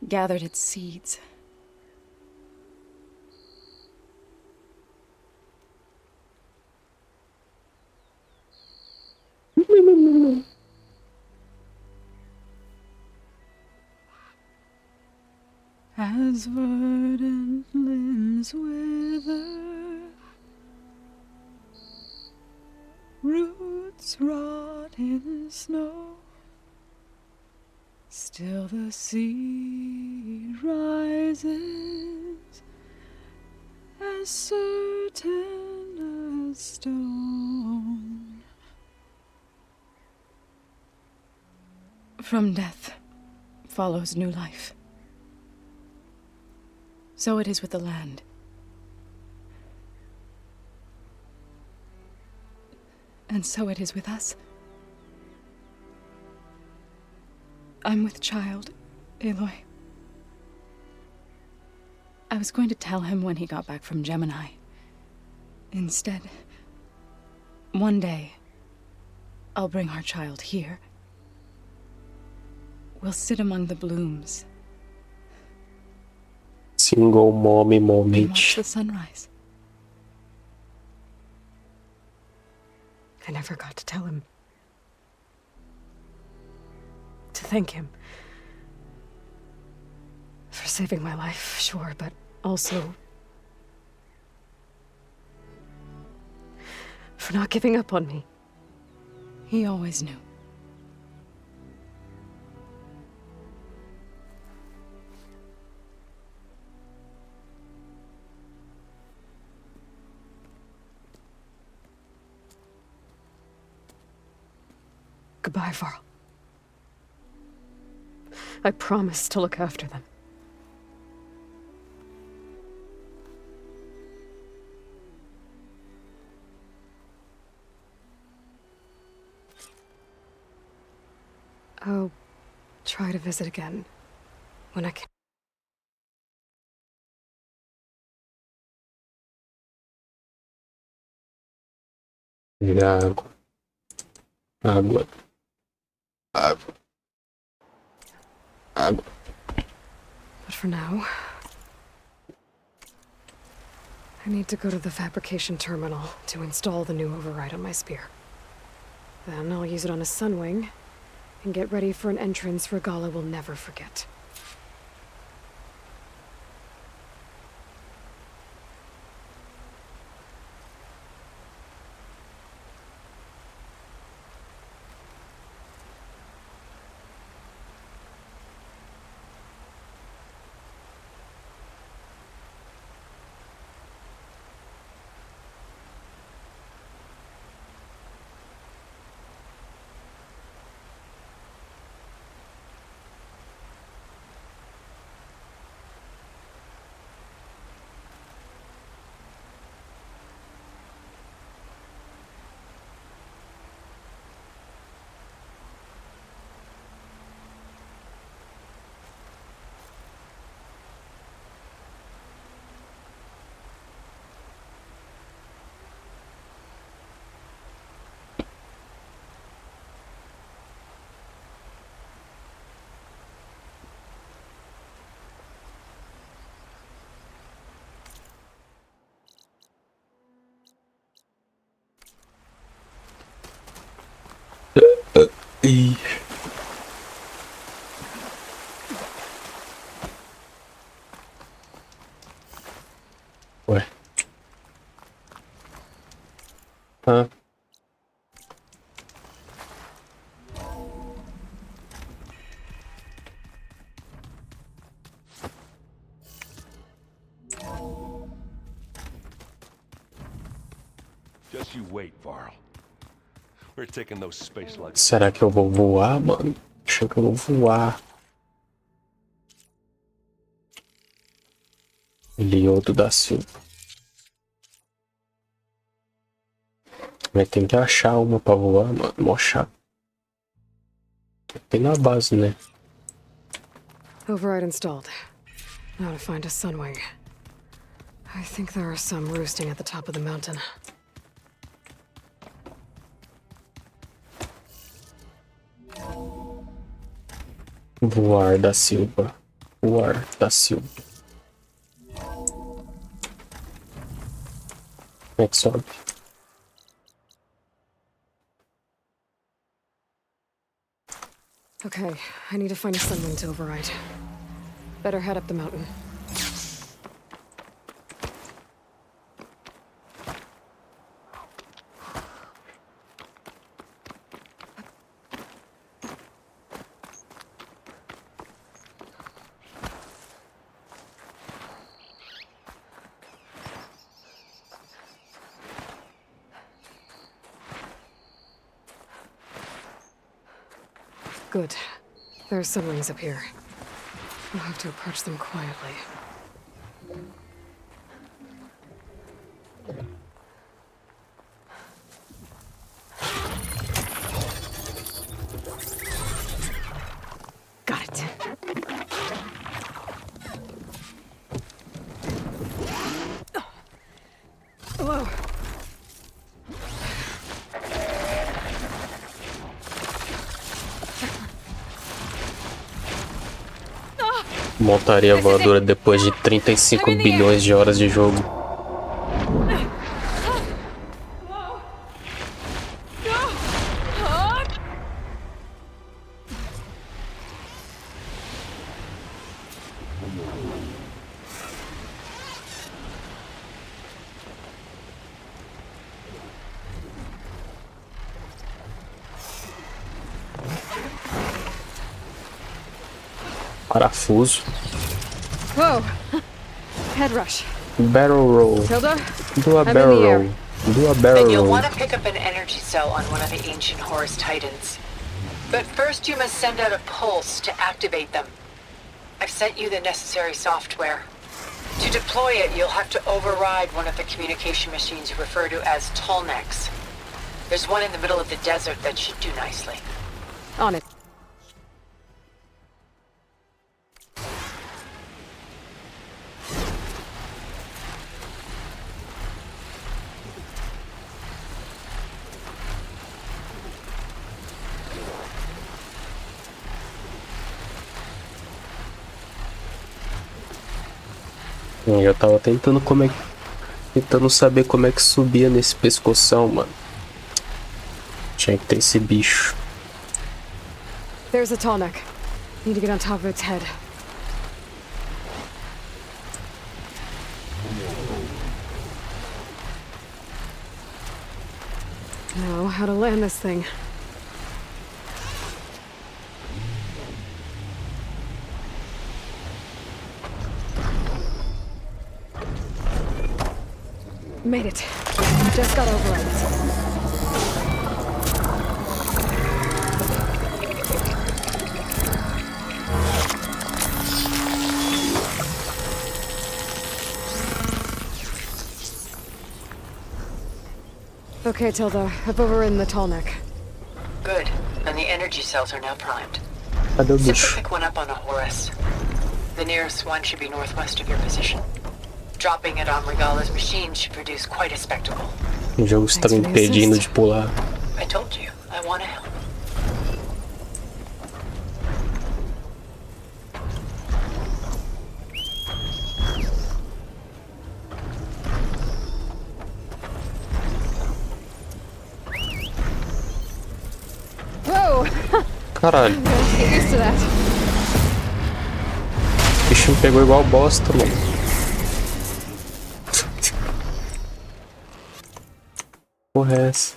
Gathered its seeds. As verdant limbs wither, roots rot in snow, still the sea rises, as certain as stone. From death follows new life. So it is with the land. And so it is with us. I'm with child, Aloy. I was going to tell him when he got back from Gemini. Instead, one day, I'll bring our child here. We'll sit among the blooms. Single mom And watch moment. the sunrise. I never got to tell him. To thank him. For saving my life, sure, but also for not giving up on me. He always knew. Goodbye, Varl. I promise to look after them. I'll try to visit again when I can. Água. Água. Água. Água. But for now, I need to go to the fabrication terminal to install the new override on my spear. Then I'll use it on a sunwing and get ready for an entrance Regala will never forget. E... Ué. Hã? Just you wait, Varl. We're taking those space luggage. Será que eu vou voar, mano? Acho que eu vou voar. Liodo da Silva. Mas tem que achar uma pra voar, mano. Mó chato. Tem na base, né? Override installed. Now to find a sunwing. I think there are some roosting at the top of the mountain. Voar da Silva. Voar da Silva. Como é que sobe? Okay, I need to find a sunwing to override. Better head up the mountain. Good. There are sunwings up here. I'll have to approach them quietly. Got it. Whoa. Montaria voadora depois de 35 bilhões de horas de jogo. Parafuso. Whoa! Head rush. Barrel roll. Hilda? Do a I'm in barrel the air. roll. Do a barrel Then you'll roll. want to pick up an energy cell on one of the ancient Horus Titans. But first you must send out a pulse to activate them. I've sent you the necessary software. To deploy it, you'll have to override one of the communication machines you refer to as Tolnecs. There's one in the middle of the desert that should do nicely. On it. Eu tava tentando tentando saber como é que subia nesse pescoção, mano. Tinha que ter esse bicho. There's a Tallneck. Need to get on top of its head. Now, how to land this thing. Made it. Just got overrides. Okay, Tilda. I've overridden the Tallneck. Good. And the energy cells are now primed. Cadê o Simply bicho? pick one up on a Horus. The nearest one should be northwest of your position. Dropping it on Regala's machine should produce quite a spectacle. O jogo está me impedindo de pular. I told you, I want to help. Whoa! Caralho. Get used to that. O bicho me pegou igual bosta, mano. Porra é essa?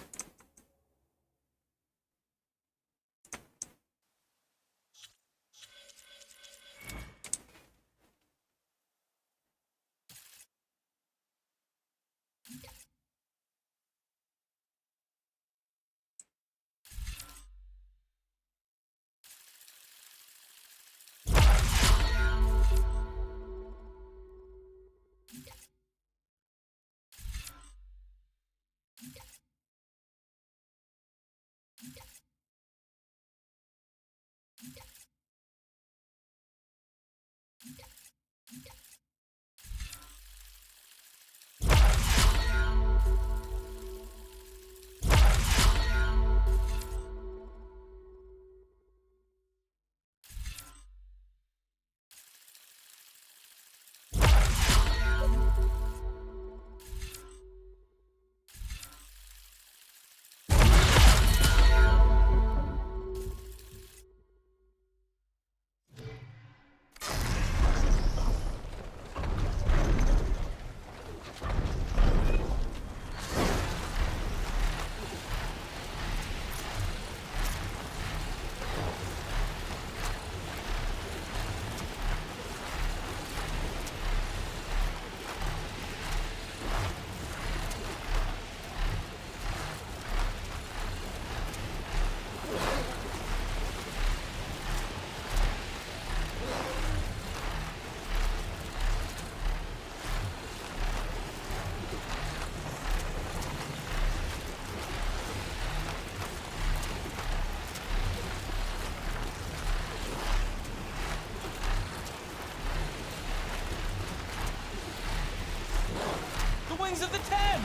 Of the Ten.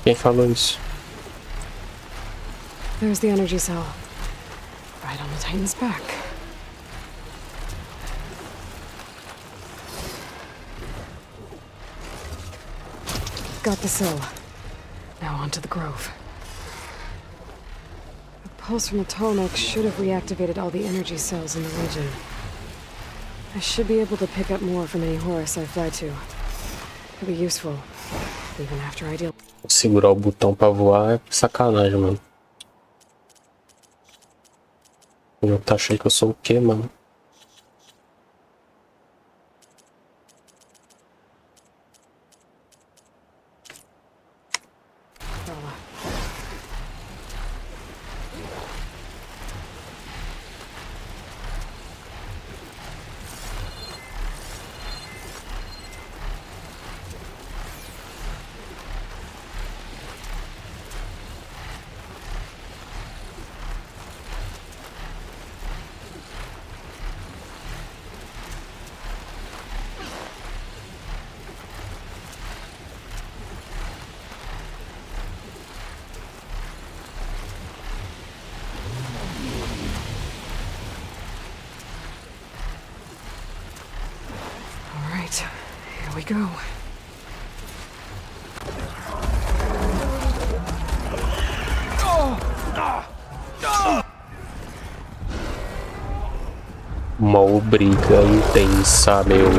Quem falou isso? There's the energy cell. Right on the Titan's back. Got the sill. Now onto the grove. The pulse from the Tallneck should have reactivated all the energy cells in the region. I should be able to pick up more from any Horus I fly to. It'll be useful, even after I deal. Segurar o botão pra voar é sacanagem, mano. O jogo tá achando que eu sou o quê, mano? Here we go. Uma briga intensa, meu.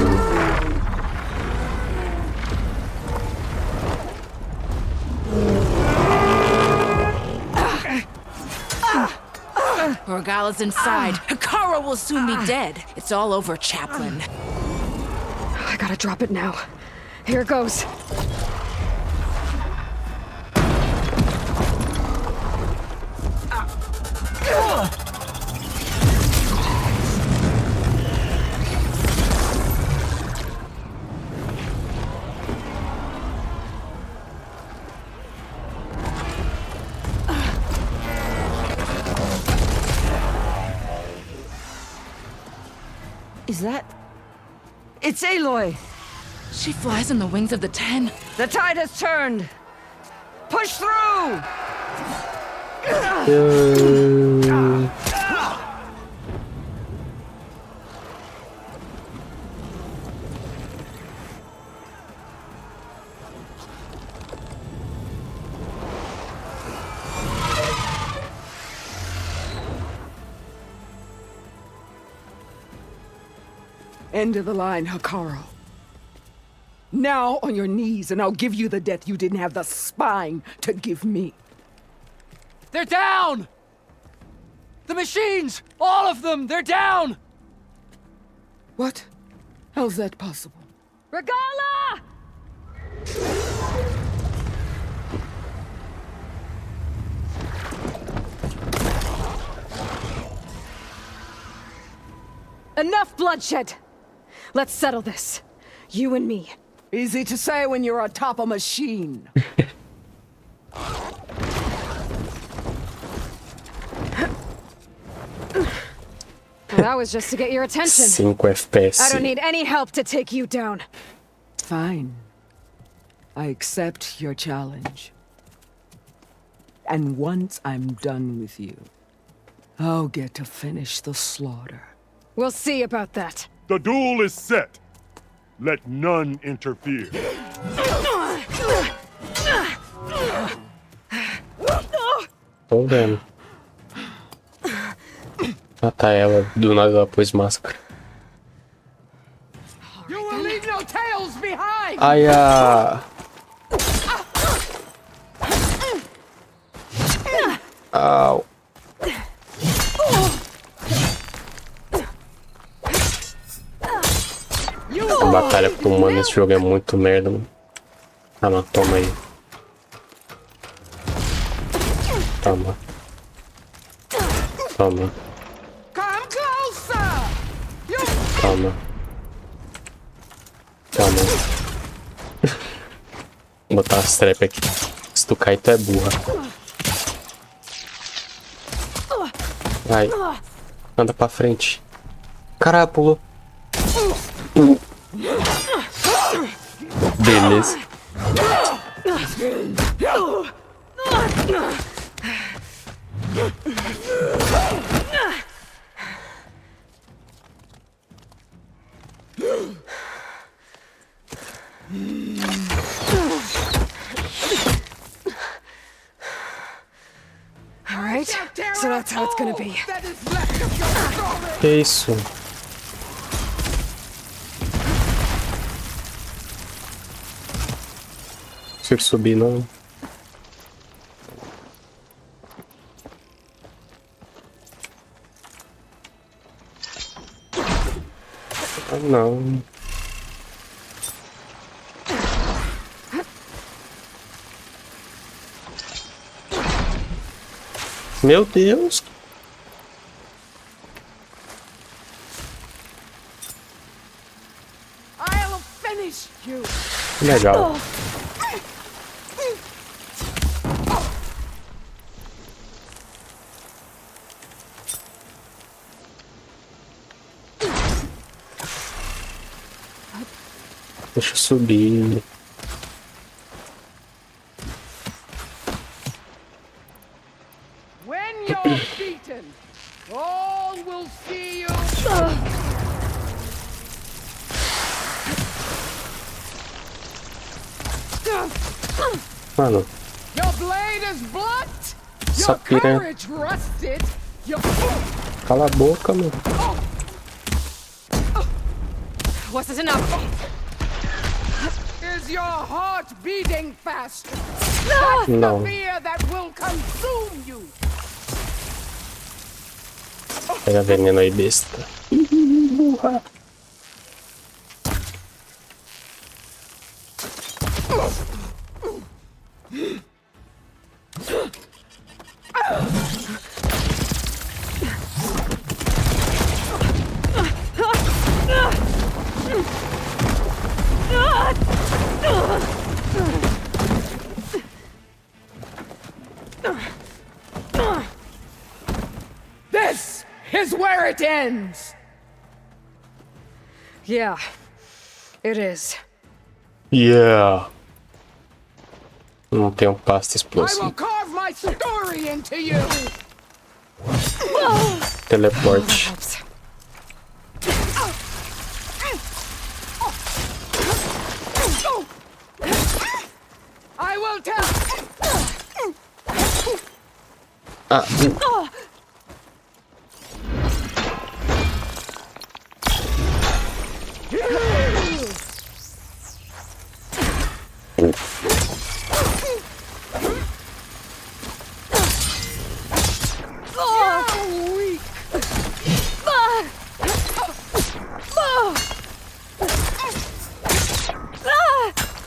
Orgala's inside. Akara will soon be dead. It's all over, Chaplain. I gotta drop it now. Here it goes. Is that... It's Aloy! She flies on the wings of the Ten. The tide has turned! Push through! End of the line, Hakaro. Now on your knees, and I'll give you the death you didn't have the spine to give me. They're down! The machines! All of them! They're down! What? How's that possible? Regala! Enough bloodshed! Let's settle this. You and me. Easy to say when you're atop a machine. That was just to get your attention. 5 FPS. I don't need any help to take you down. Fine. I accept your challenge. And once I'm done with you, I'll get to finish the slaughter. We'll see about that. The duel is set. Let none interfere. Tô vendo. Ah tá, ela do nada ela pôs máscara. You will leave no tails behind! Ai, Au. A batalha com o humano nesse jogo é muito merda, mano. Ah não, toma aí. Toma. Toma. Toma. Toma. Vou botar as trap aqui. Se tu cair, tu é burra. Vai. Anda pra frente. Caralho, pulou. Beleza. So that's how it's gonna be. Que isso? Não consigo subir não. Ah, não. Meu Deus. I'll finish you. Legal. Deixa eu subir. When you're beaten, all will see you. Mano, Your blade is blunt. essa Your piranha. courage rusted. Your... Cala a boca, mano. Wasn't enough. Is your heart beating faster? That's No. the fear that will consume you. Pega veneno aí, besta. Burra. This is where it ends. Yeah, it is. Yeah. Não tenho pasta I explosiva. will carve my story into you. Teleporte. I will tell. Ah.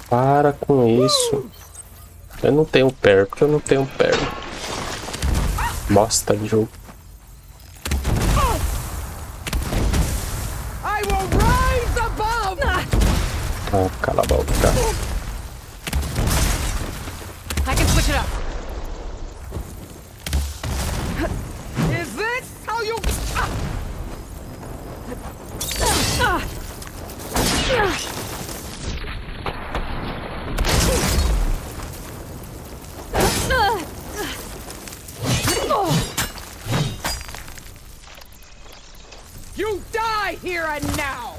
Para com isso. Eu não tenho perto, eu não tenho perto. Bosta de jogo. I will rise above. Ah, cala a boca. I can switch it up. Is this how you... You die here and now!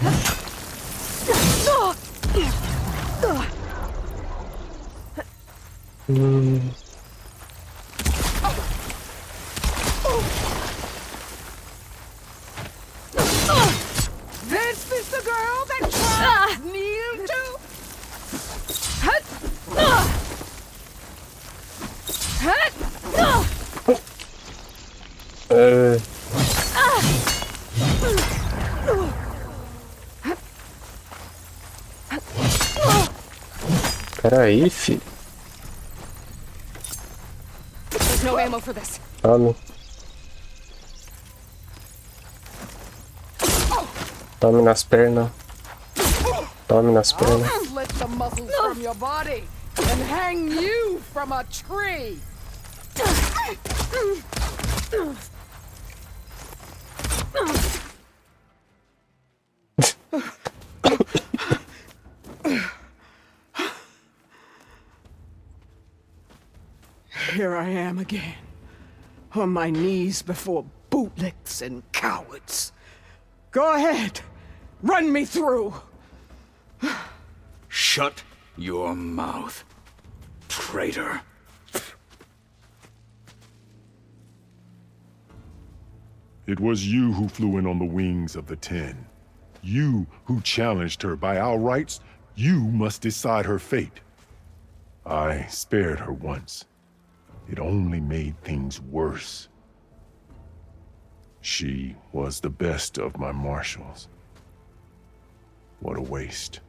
This is the girl that Charles kneel to? Peraí, fi. There's no ammo for this. Ah, não. Tome nas pernas. Tome nas pernas. I'll split the muscles from your body and hang you from a tree. Here I am again, on my knees before bootlicks and cowards. Go ahead, run me through. Shut your mouth, traitor. It was you who flew in on the wings of the 10. You who challenged her. By our rights, you must decide her fate. I spared her once. It only made things worse. She was the best of my marshals. What a waste.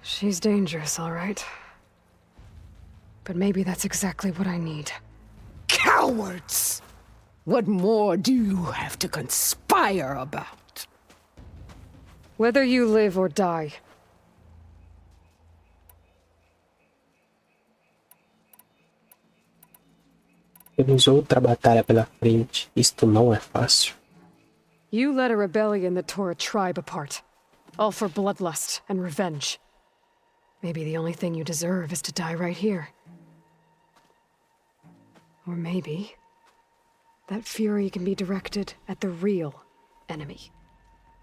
She's dangerous, all right. But maybe that's exactly what I need. Cowards! What more do you have to conspire about? Whether you live or die. Temos outra batalha pela frente. Isto não é fácil. You led a rebellion that tore a tribe apart. All for bloodlust and revenge. Maybe the only thing you deserve is to die right here. Or maybe that fury can be directed at the real enemy.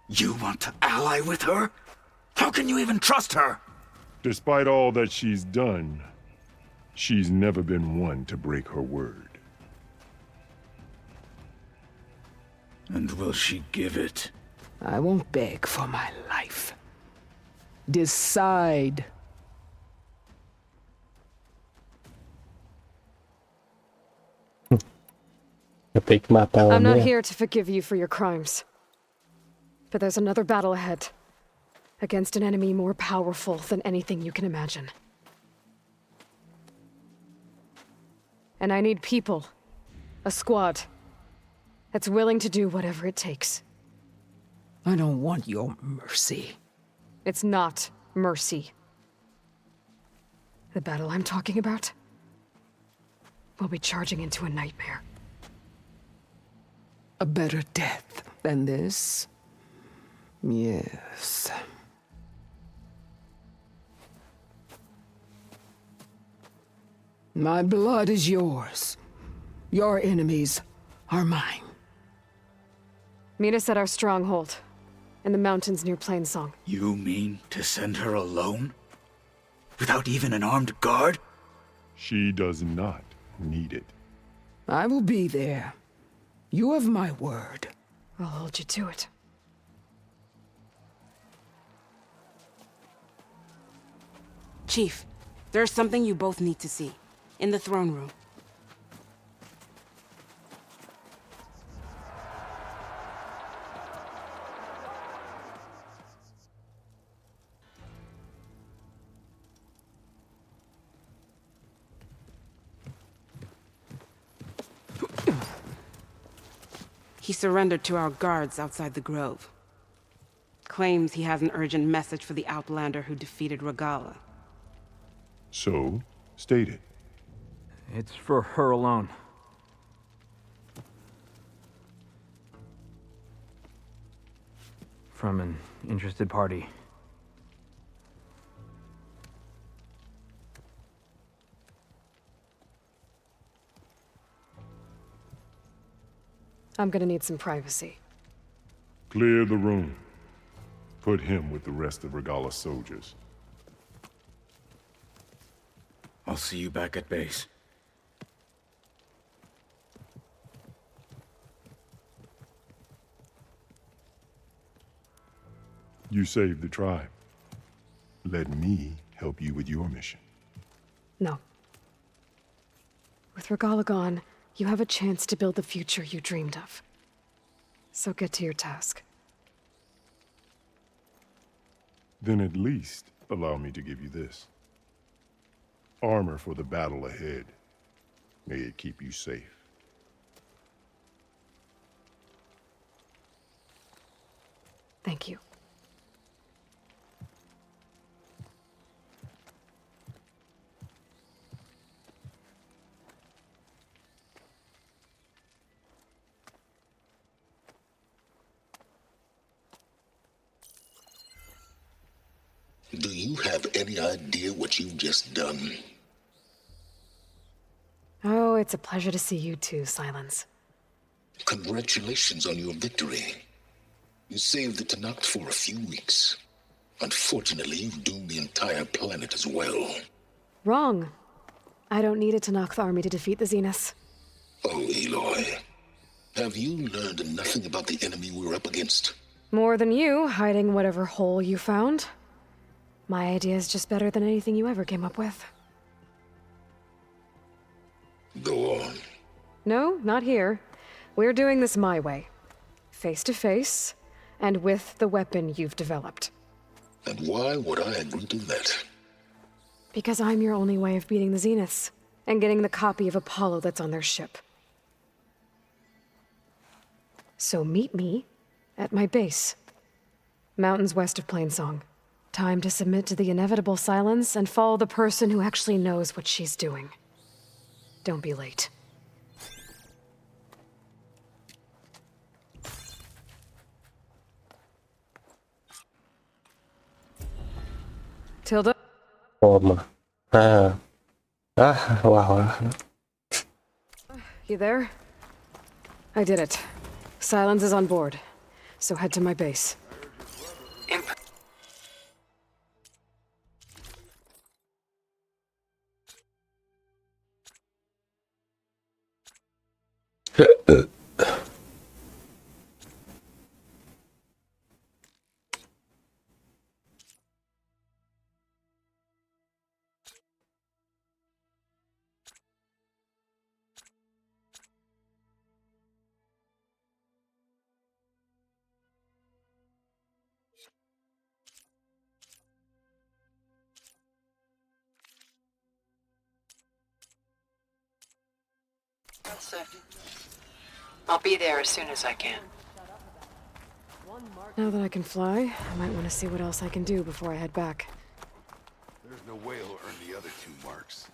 You want to ally with her? How can you even trust her? Despite all that she's done, she's never been one to break her word. And will she give it? I won't beg for my life. Decide. Eu tenho que matar ela I'm not mesmo. here to forgive you for your crimes. But there's another battle ahead. Against an enemy more powerful than anything you can imagine. And I need people. A squad. That's willing to do whatever it takes. I don't want your mercy. It's not mercy. The battle I'm talking about will be charging into a nightmare. A better death than this? Yes. My blood is yours. Your enemies are mine. Meet us at our stronghold, in the mountains near Plainsong. You mean to send her alone? Without even an armed guard? She does not need it. I will be there. You have my word. I'll hold you to it. Chief, there's something you both need to see. In the throne room. He surrendered to our guards outside the grove. Claims he has an urgent message for the Outlander who defeated Regala. So, state it. It's for her alone. From an interested party. I'm gonna need some privacy. Clear the room. Put him with the rest of Regala's soldiers. I'll see you back at base. You saved the tribe. Let me help you with your mission. No. With Regala gone, you have a chance to build the future you dreamed of. So get to your task. Then at least allow me to give you this. Armor for the battle ahead. May it keep you safe. Thank you. Do you have any idea what you've just done? Oh, it's a pleasure to see you too, Silence. Congratulations on your victory. You saved the Tenakth for a few weeks. Unfortunately, you've doomed the entire planet as well. Wrong. I don't need a Tenakth army to defeat the Zeniths. Oh, Aloy. Have you learned nothing about the enemy we're up against? More than you, hiding whatever hole you found. My idea is just better than anything you ever came up with. Go on. No, not here. We're doing this my way. Face to face, and with the weapon you've developed. And why would I agree to that? Because I'm your only way of beating the Zeniths, and getting the copy of Apollo that's on their ship. So meet me at my base. Mountains west of Plainsong. Time to submit to the inevitable silence and follow the person who actually knows what she's doing. Don't be late. Tilda? Toma. Ah. Ah, wow. You there? I did it. Silence is on board, so head to my base. I'll be there as soon as I can. Now that I can fly, I might want to see what else I can do before I head back. There's no way he'll earn the other 2 marks.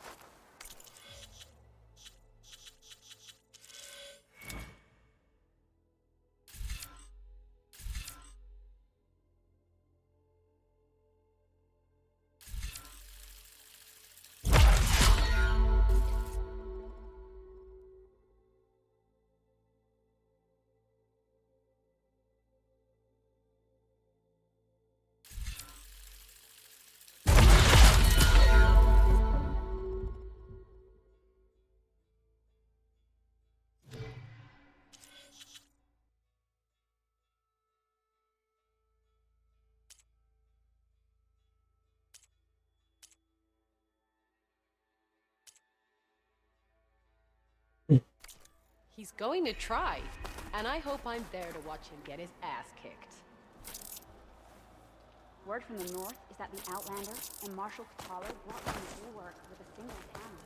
He's going to try, and I hope I'm there to watch him get his ass kicked. Word from the north is that the Outlander and Marshal Katalo brought them to work with a single hammer.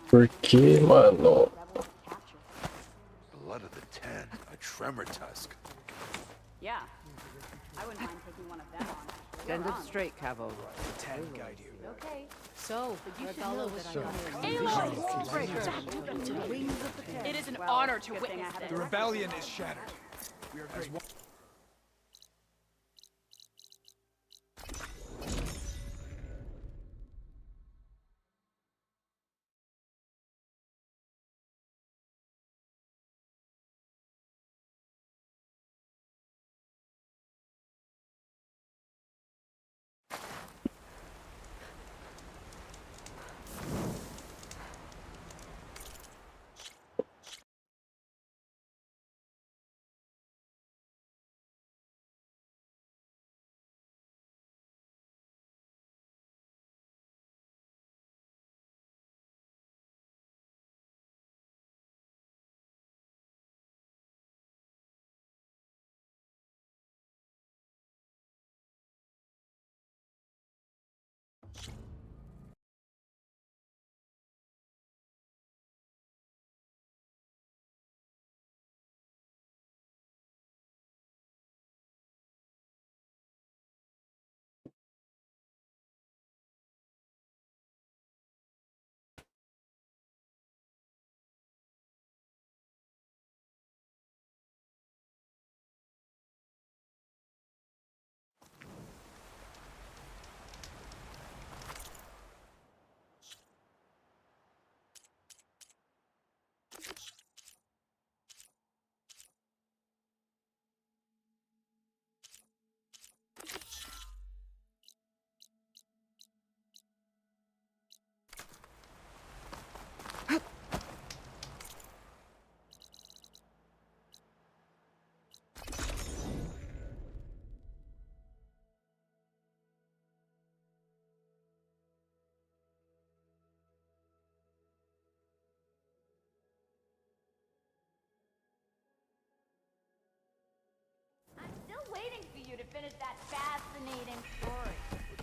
Por que, mano? Blood of the 10, a tremor tusk. Yeah. I wouldn't mind taking one of them on. Send it straight, Cavo. The 10 guide you. Okay, so Regalo was It is an honor to witness The rebellion is shattered. We are as one.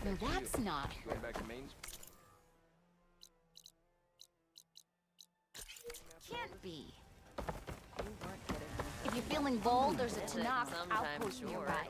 So that's not. Going back to Main Can't be. If you're feeling bold, there's a Tanakh outpost nearby.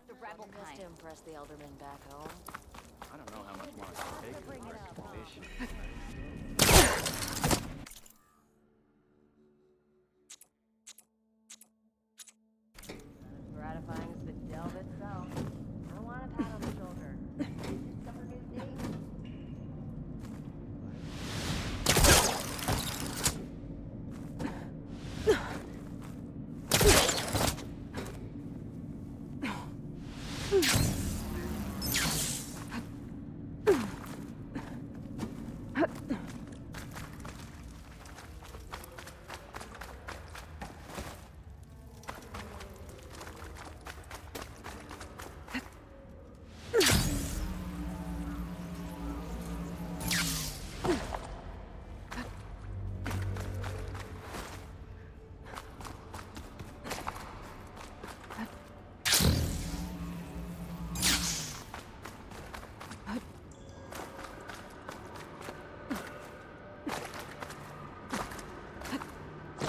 The rebel kind. To impress the aldermen back home. I don't know how much more I can take of this Gratifying as the delve itself. I want a pat on the shoulder. Discover new things.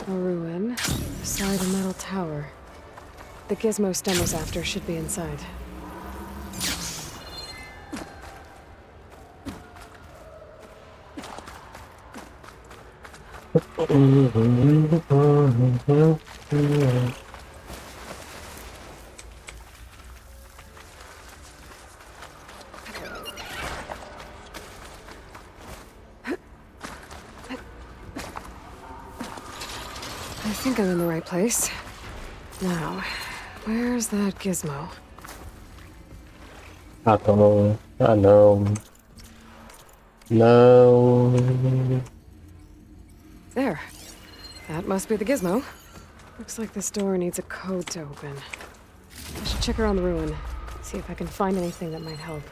A ruin beside a metal tower. The gizmo Stem was after should be inside. I think I'm in the right place. Now, where's that gizmo? Ah, não. Ah, não. Não. There. That must be the gizmo. Looks like this door needs a code to open. I should check around the ruin, see if I can find anything that might help.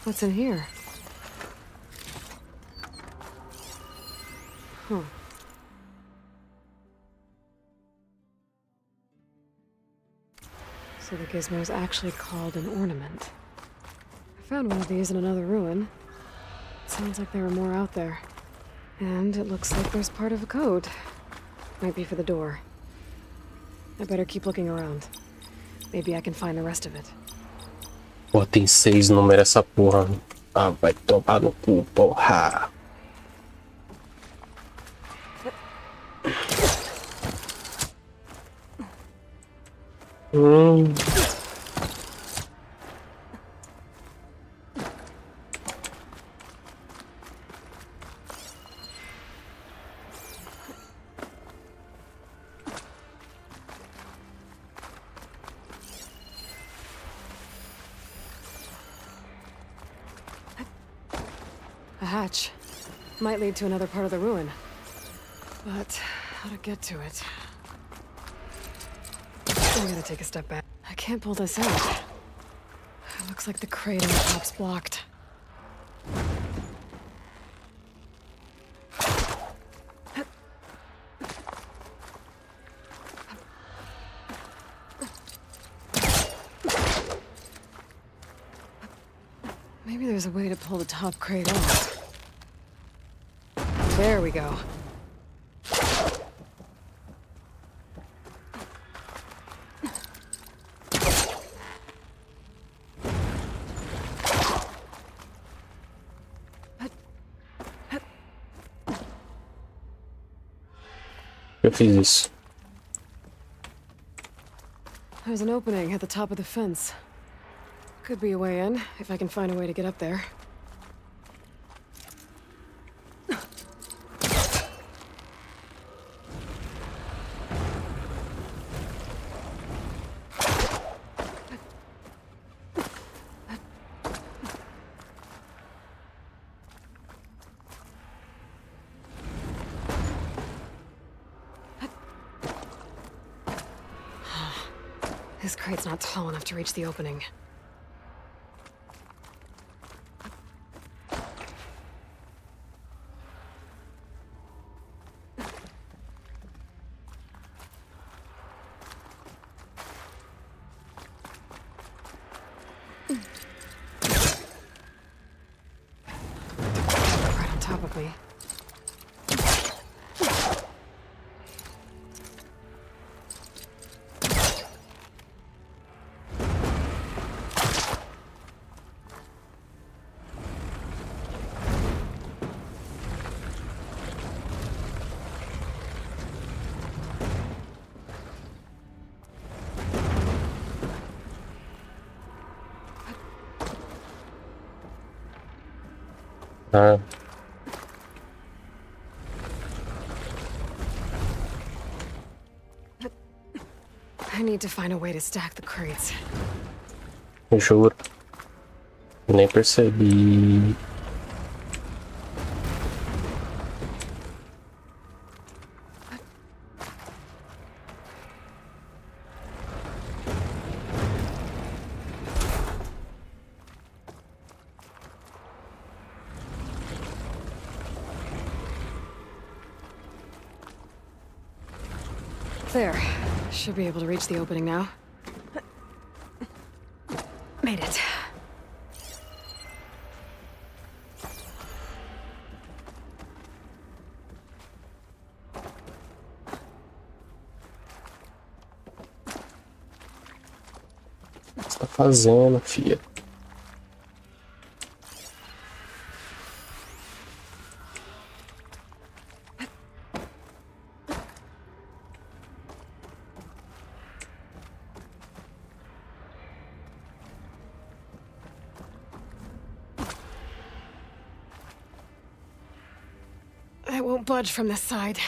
What's in here? Huh. So the gizmo's actually called an ornament. I found one of these in another ruin. It sounds like there are more out there. And it looks like there's part of a code. Might be for the door. I better keep looking around. Maybe I can find the rest of it. Pô, tem 6 números essa porra. Ah, vai tomar no cu, porra. A hatch. Might lead to another part of the ruin. But how to get to it? I gotta take a step back. I can't pull this out. It looks like the crate on the top's blocked. Maybe there's a way to pull the top crate off. There we go. Eu fiz isso. There's an opening at the top of the fence. Could be a way in, if I can find a way to get up there. This crate's not tall enough to reach the opening. Right on top of me. Ah. I need to find a way to stack the crates. Juro. Nem percebi. There. Should be able to reach the opening now. Made it. O que você tá fazendo, filha? I won't budge from this side.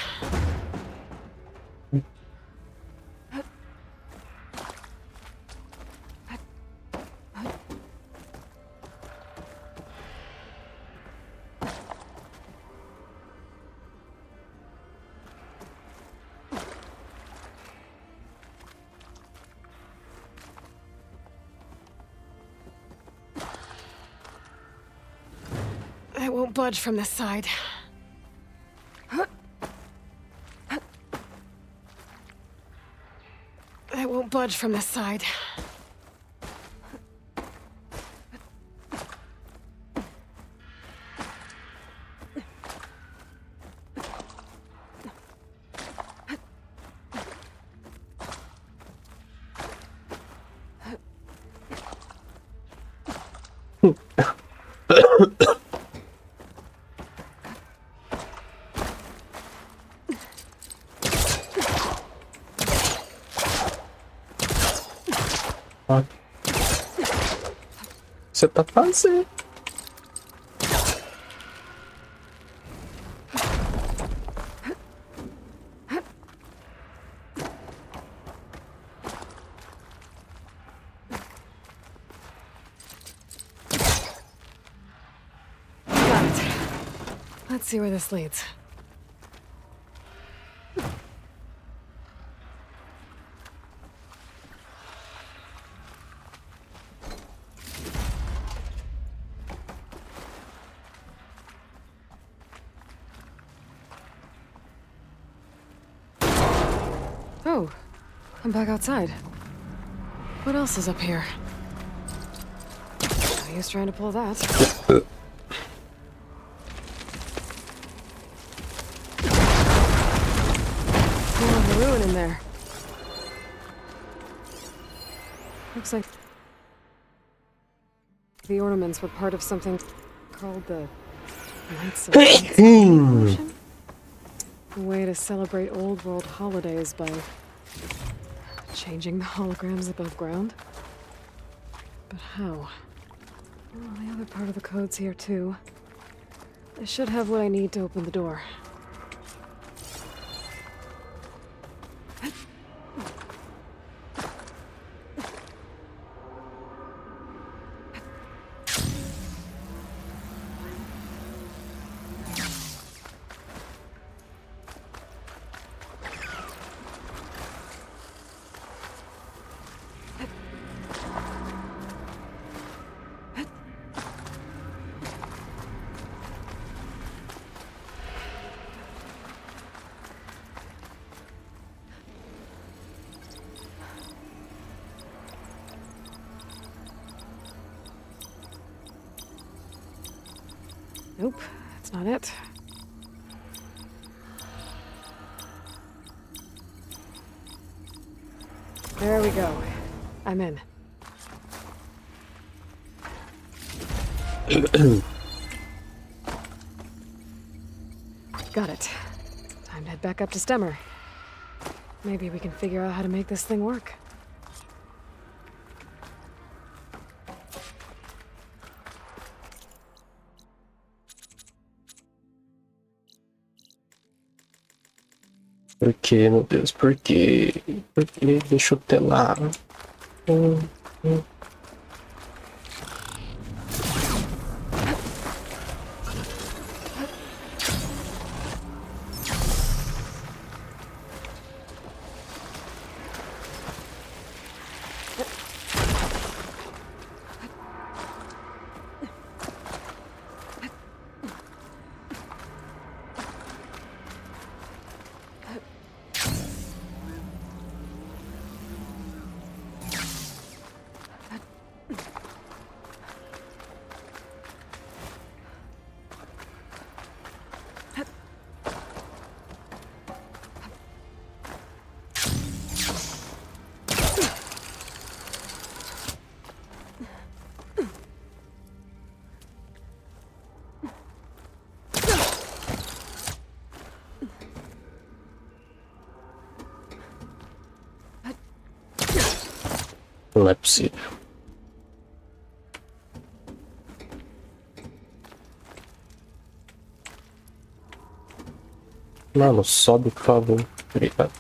I won't budge from this side. I won't budge from this side. Você tá fazendo? Let's see where this leads. Oh, I'm back outside. What else is up here? No use trying to pull that. More of a ruin in there. Looks like the ornaments were part of something called the Knights of Transformation? A way to celebrate old world holidays by changing the holograms above ground. But how? Well, the other part of the code's here too. I should have what I need to open the door. Nope, that's not it. There we go. I'm in. Got it. Time to head back up to Stemmer. Maybe we can figure out how to make this thing work. Por que, meu Deus? Por quê? Por quê? Deixa eu telar. Não é possível. Mano, sobe, por favor. Obrigado.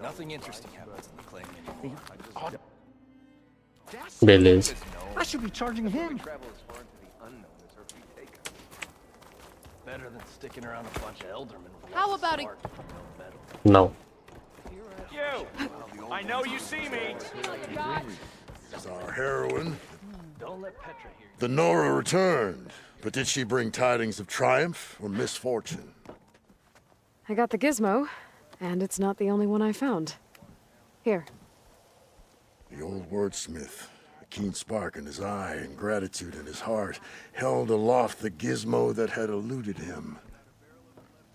Nothing interesting happens in the claim anymore. Beleza. I should be charging him. Better than sticking around a bunch of eldermen. How about it? Não. You! I know you see me! Is our heroine. The Nora returned, but did she bring tidings of triumph or misfortune? I got the gizmo, and it's not the only one I found. Here. The old wordsmith, a keen spark in his eye and gratitude in his heart, held aloft the gizmo that had eluded him.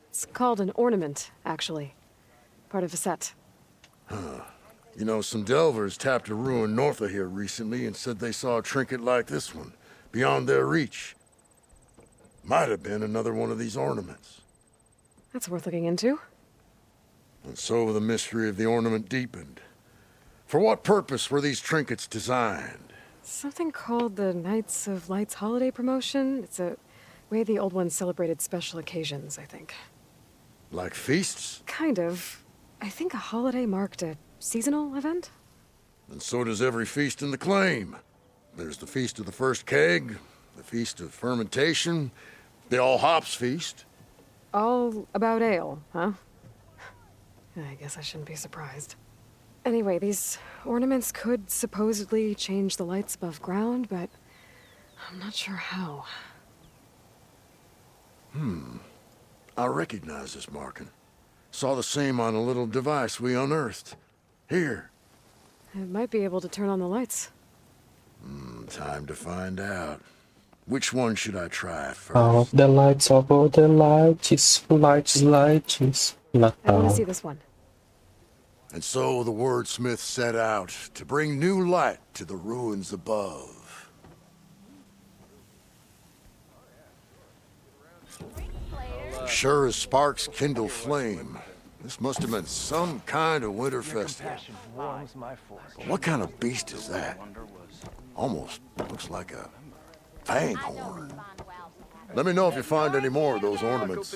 It's called an ornament, actually. Part of a set. Huh. You know, some delvers tapped a ruin north of here recently and said they saw a trinket like this one, beyond their reach. Might have been another one of these ornaments. That's worth looking into. And so the mystery of the ornament deepened. For what purpose were these trinkets designed? Something called the Knights of Light's holiday promotion. It's a way the old ones celebrated special occasions, I think. Like feasts? Kind of. I think a holiday marked a seasonal event? And so does every feast in the claim. There's the Feast of the First Keg, the Feast of Fermentation, the All Hops Feast. All about ale, huh? I guess I shouldn't be surprised. Anyway, these ornaments could supposedly change the lights above ground, but I'm not sure how. I recognize this marking. Saw the same on a little device we unearthed. Here. It might be able to turn on the lights. Time to find out. Which one should I try first? All the lights, all the lights, lights. I want to Natal. see this one. And so the wordsmith set out to bring new light to the ruins above. Sure as sparks kindle flame. This must have been some kind of winter festival. What kind of beast is that? Almost looks like a fang horn. Let me know if you find any more of those ornaments.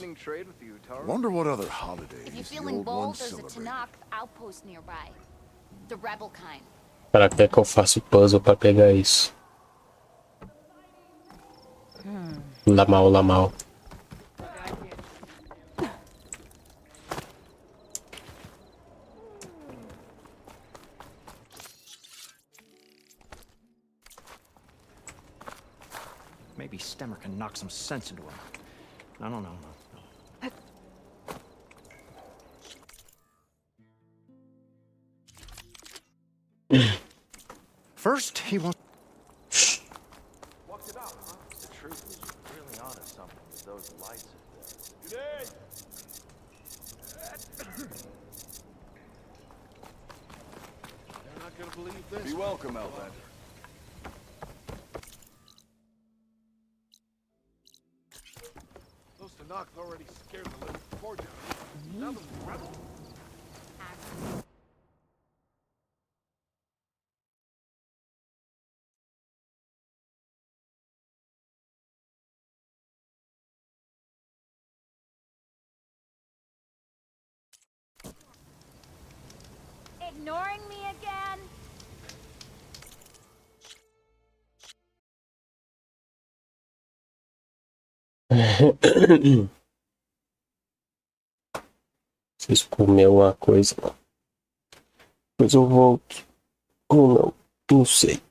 Wonder what other holidays If you're the feeling old bold, ones there's a celebrate. Tanakh outpost nearby. The rebel kind. Ela quer que eu faça o puzzle pra pegar isso. Lamal, lamal. Maybe Stemmer can knock some sense into him. I don't know. First, he wants. Walked it out, huh? The truth is, you're really onto something with those lights of theirs. They're not gonna believe this. Be welcome, Outlander. Those Tanakhs already scared the living forge out of me. Now the rebel. Ignoring me again? Preciso comer uma coisa. Depois eu volto. Ou não. Não sei.